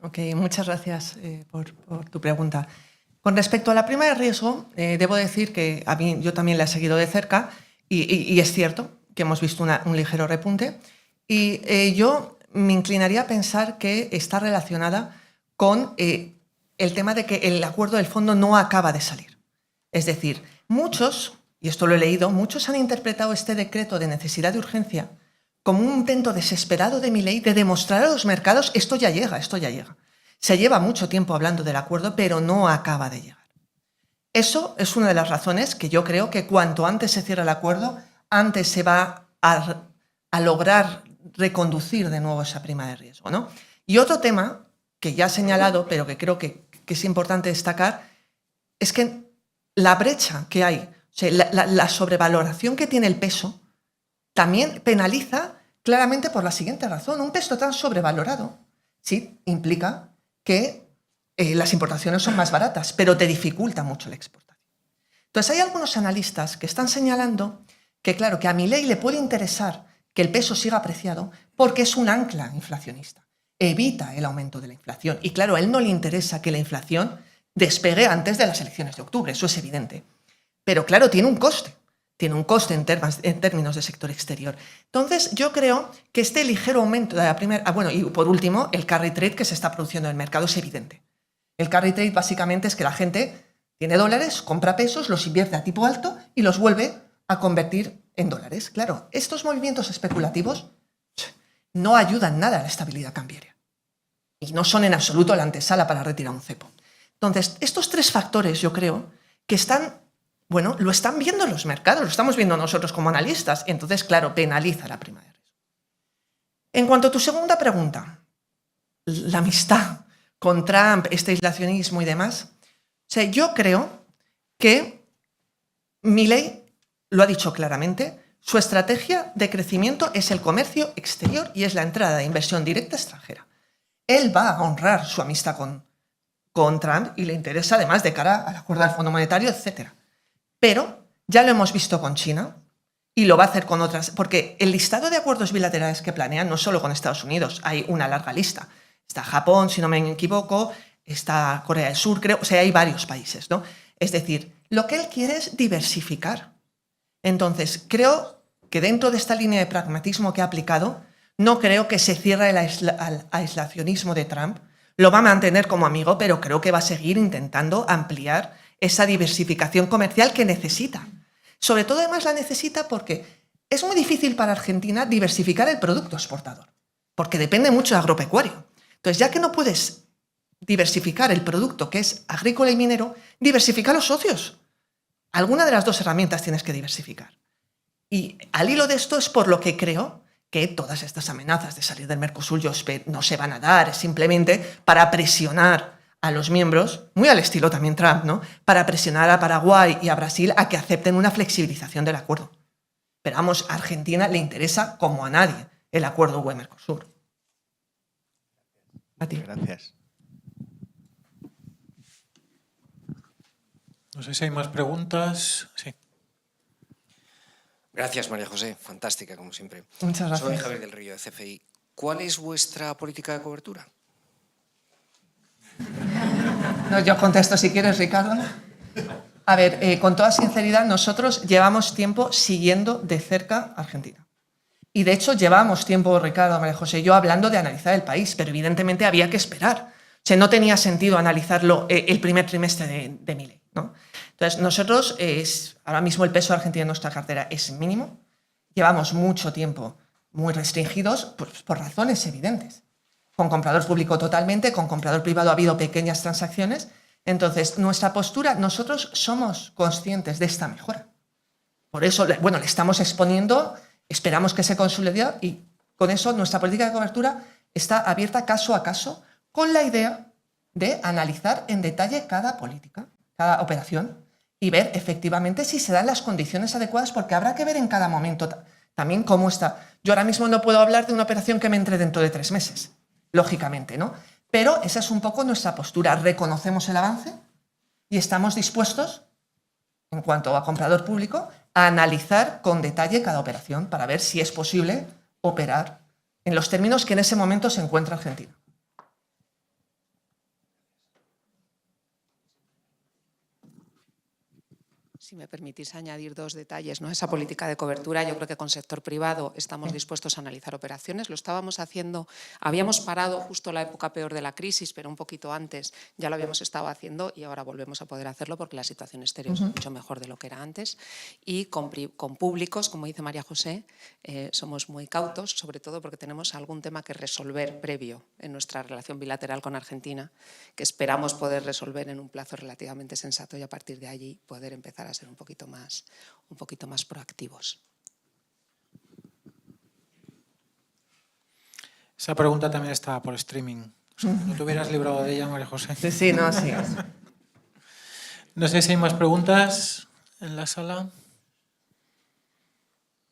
Ok, muchas gracias por tu pregunta. Con respecto a la prima de riesgo, debo decir que a mí yo también la he seguido de cerca y es cierto que hemos visto un ligero repunte y yo me inclinaría a pensar que está relacionada con el tema de que el acuerdo del fondo no acaba de salir. Es decir, muchos, y esto lo he leído, muchos han interpretado este decreto de necesidad de urgencia como un intento desesperado de Milei de demostrar a los mercados esto ya llega, esto ya llega. Se lleva mucho tiempo hablando del acuerdo, pero no acaba de llegar. Eso es una de las razones que yo creo que cuanto antes se cierre el acuerdo, antes se va a lograr reconducir de nuevo esa prima de riesgo, ¿no? Y otro tema que ya he señalado, pero que creo que es importante destacar, es que la brecha que hay, o sea, la sobrevaloración que tiene el peso, también penaliza claramente por la siguiente razón. Un peso tan sobrevalorado sí implica que las importaciones son más baratas, pero te dificulta mucho la exportación. Entonces hay algunos analistas que están señalando que, claro, que a Milei le puede interesar que el peso siga apreciado porque es un ancla inflacionista, evita el aumento de la inflación. Y claro, a él no le interesa que la inflación despegue antes de las elecciones de octubre, eso es evidente. Pero claro, tiene un coste en términos de sector exterior. Entonces, yo creo que este ligero aumento de la primera... bueno, y por último, el carry trade que se está produciendo en el mercado es evidente. El carry trade básicamente es que la gente tiene dólares, compra pesos, los invierte a tipo alto y los vuelve a convertir en dólares. Claro, estos movimientos especulativos no ayudan nada a la estabilidad cambiaria y no son en absoluto la antesala para retirar un cepo. Entonces, estos tres factores yo creo que están, bueno, lo están viendo los mercados, lo estamos viendo nosotros como analistas, entonces, claro, penaliza la prima de riesgo. En cuanto a tu segunda pregunta, la amistad con Trump, este aislacionismo y demás, o sea, yo creo que Milei lo ha dicho claramente, su estrategia de crecimiento es el comercio exterior y es la entrada de inversión directa extranjera. Él va a honrar su amistad con Trump y le interesa además de cara al acuerdo del Fondo Monetario, etc. Pero ya lo hemos visto con China y lo va a hacer con otras, porque el listado de acuerdos bilaterales que planean no solo con Estados Unidos, hay una larga lista. Está Japón, si no me equivoco, está Corea del Sur, creo, o sea, hay varios países, ¿no? Es decir, lo que él quiere es diversificar. Entonces, creo que dentro de esta línea de pragmatismo que ha aplicado, no creo que se cierre al aislacionismo de Trump, lo va a mantener como amigo, pero creo que va a seguir intentando ampliar esa diversificación comercial que necesita. Sobre todo, además, la necesita porque es muy difícil para Argentina diversificar el producto exportador, porque depende mucho de agropecuario. Entonces, ya que no puedes diversificar el producto que es agrícola y minero, diversifica los socios. Alguna de las dos herramientas tienes que diversificar. Y al hilo de esto es por lo que creo que todas estas amenazas de salir del Mercosur no se van a dar, es simplemente para presionar a los miembros, muy al estilo también Trump, ¿no? Para presionar a Paraguay y a Brasil a que acepten una flexibilización del acuerdo. Pero vamos, a Argentina le interesa como a nadie el acuerdo UE-Mercosur. A ti. Gracias. No sé si hay más preguntas. Sí. Gracias, María José. Fantástica, como siempre. Muchas gracias. Soy Javier del Río, de CFI. ¿Cuál es vuestra política de cobertura? No, yo contesto si quieres, Ricardo. A ver, con toda sinceridad, nosotros llevamos tiempo siguiendo de cerca a Argentina. Y de hecho llevamos tiempo, Ricardo, María José y yo, hablando de analizar el país, pero evidentemente había que esperar. O sea, no tenía sentido analizarlo el primer trimestre de Milei, ¿no? Entonces, nosotros, ahora mismo el peso de Argentina en nuestra cartera es mínimo. Llevamos mucho tiempo muy restringidos por razones evidentes. Con comprador público totalmente, con comprador privado ha habido pequeñas transacciones. Entonces, nuestra postura, nosotros somos conscientes de esta mejora. Por eso, bueno, le estamos exponiendo, esperamos que se consolide y con eso nuestra política de cobertura está abierta caso a caso con la idea de analizar en detalle cada política, cada operación y ver efectivamente si se dan las condiciones adecuadas, porque habrá que ver en cada momento también cómo está. Yo ahora mismo no puedo hablar de una operación que me entre dentro de 3 meses, lógicamente, ¿no? Pero esa es un poco nuestra postura. Reconocemos el avance y estamos dispuestos, en cuanto a comprador público, a analizar con detalle cada operación para ver si es posible operar en los términos que en ese momento se encuentra Argentina. Si me permitís añadir 2 detalles, ¿no? Esa política de cobertura, yo creo que con sector privado estamos dispuestos a analizar operaciones. Lo estábamos haciendo, habíamos parado justo la época peor de la crisis, pero un poquito antes ya lo habíamos estado haciendo y ahora volvemos a poder hacerlo porque la situación exterior es mucho mejor de lo que era antes. Y con públicos, como dice María José, somos muy cautos, sobre todo porque tenemos algún tema que resolver previo en nuestra relación bilateral con Argentina, que esperamos poder resolver en un plazo relativamente sensato y a partir de allí poder empezar a ser un poquito más proactivos. Esa pregunta también estaba por streaming. ¿No te hubieras librado de ella, María José? Sí, no, sí. No sé si hay más preguntas en la sala.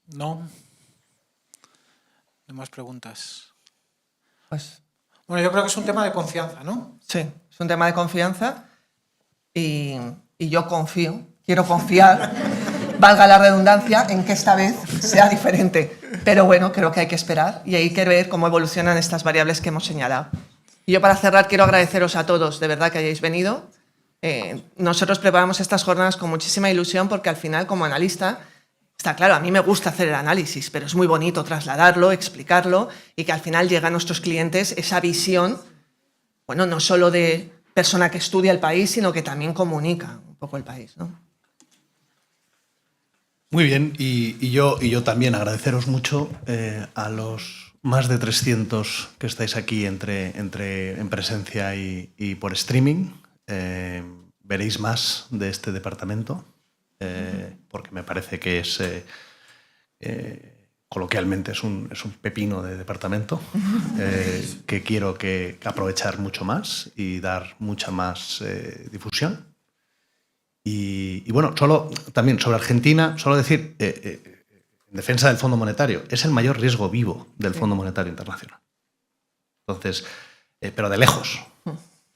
No. No hay más preguntas. Pues, Bueno, yo creo que es un tema de confianza, ¿no? sí, es un tema de confianza y yo confío. Quiero confiar, valga la redundancia, en que esta vez sea diferente. Pero bueno, creo que hay que esperar y hay que ver cómo evolucionan estas variables que hemos señalado. Y yo para cerrar quiero agradeceros a todos, de verdad, que hayáis venido. Nosotros preparamos estas jornadas con muchísima ilusión porque al final, como analista, está claro, a mí me gusta hacer el análisis, pero es muy bonito trasladarlo, explicarlo y que al final llegue a nuestros clientes esa visión, bueno, no solo de persona que estudia el país, sino que también comunica un poco el país, ¿no? Muy bien, y yo también agradeceros mucho a los más de 300 que estáis aquí en presencia y por streaming. Veréis más de este departamento, porque me parece que es, coloquialmente, es un pepino de departamento que quiero aprovechar mucho más y dar mucha más difusión. Y bueno, también sobre Argentina, solo decir, en defensa del Fondo Monetario, es el mayor riesgo vivo del Fondo Monetario Internacional. Entonces, pero de lejos.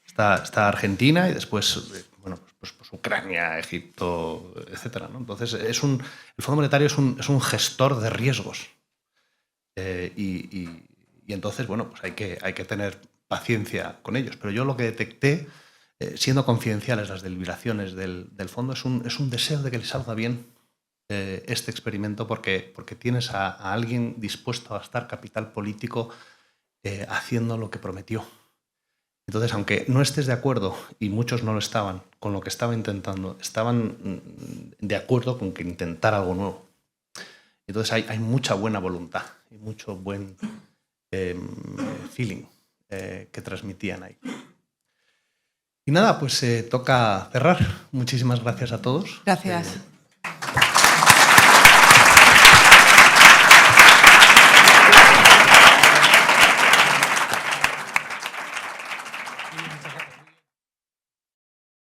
Está Argentina y después, bueno, pues Ucrania, Egipto, etcétera, ¿no? Entonces, el Fondo Monetario es un gestor de riesgos. Y entonces, bueno, pues hay que tener paciencia con ellos. Pero yo lo que detecté, siendo confidenciales las deliberaciones del fondo, es un deseo de que le salga bien este experimento porque tienes a alguien dispuesto a gastar capital político haciendo lo que prometió. Entonces, aunque no estés de acuerdo, y muchos no lo estaban, con lo que estaba intentando, estaban de acuerdo con que intentara algo nuevo. Entonces hay mucha buena voluntad y mucho buen feeling que transmitían ahí. Y nada, pues toca cerrar. Muchísimas gracias a todos. Gracias.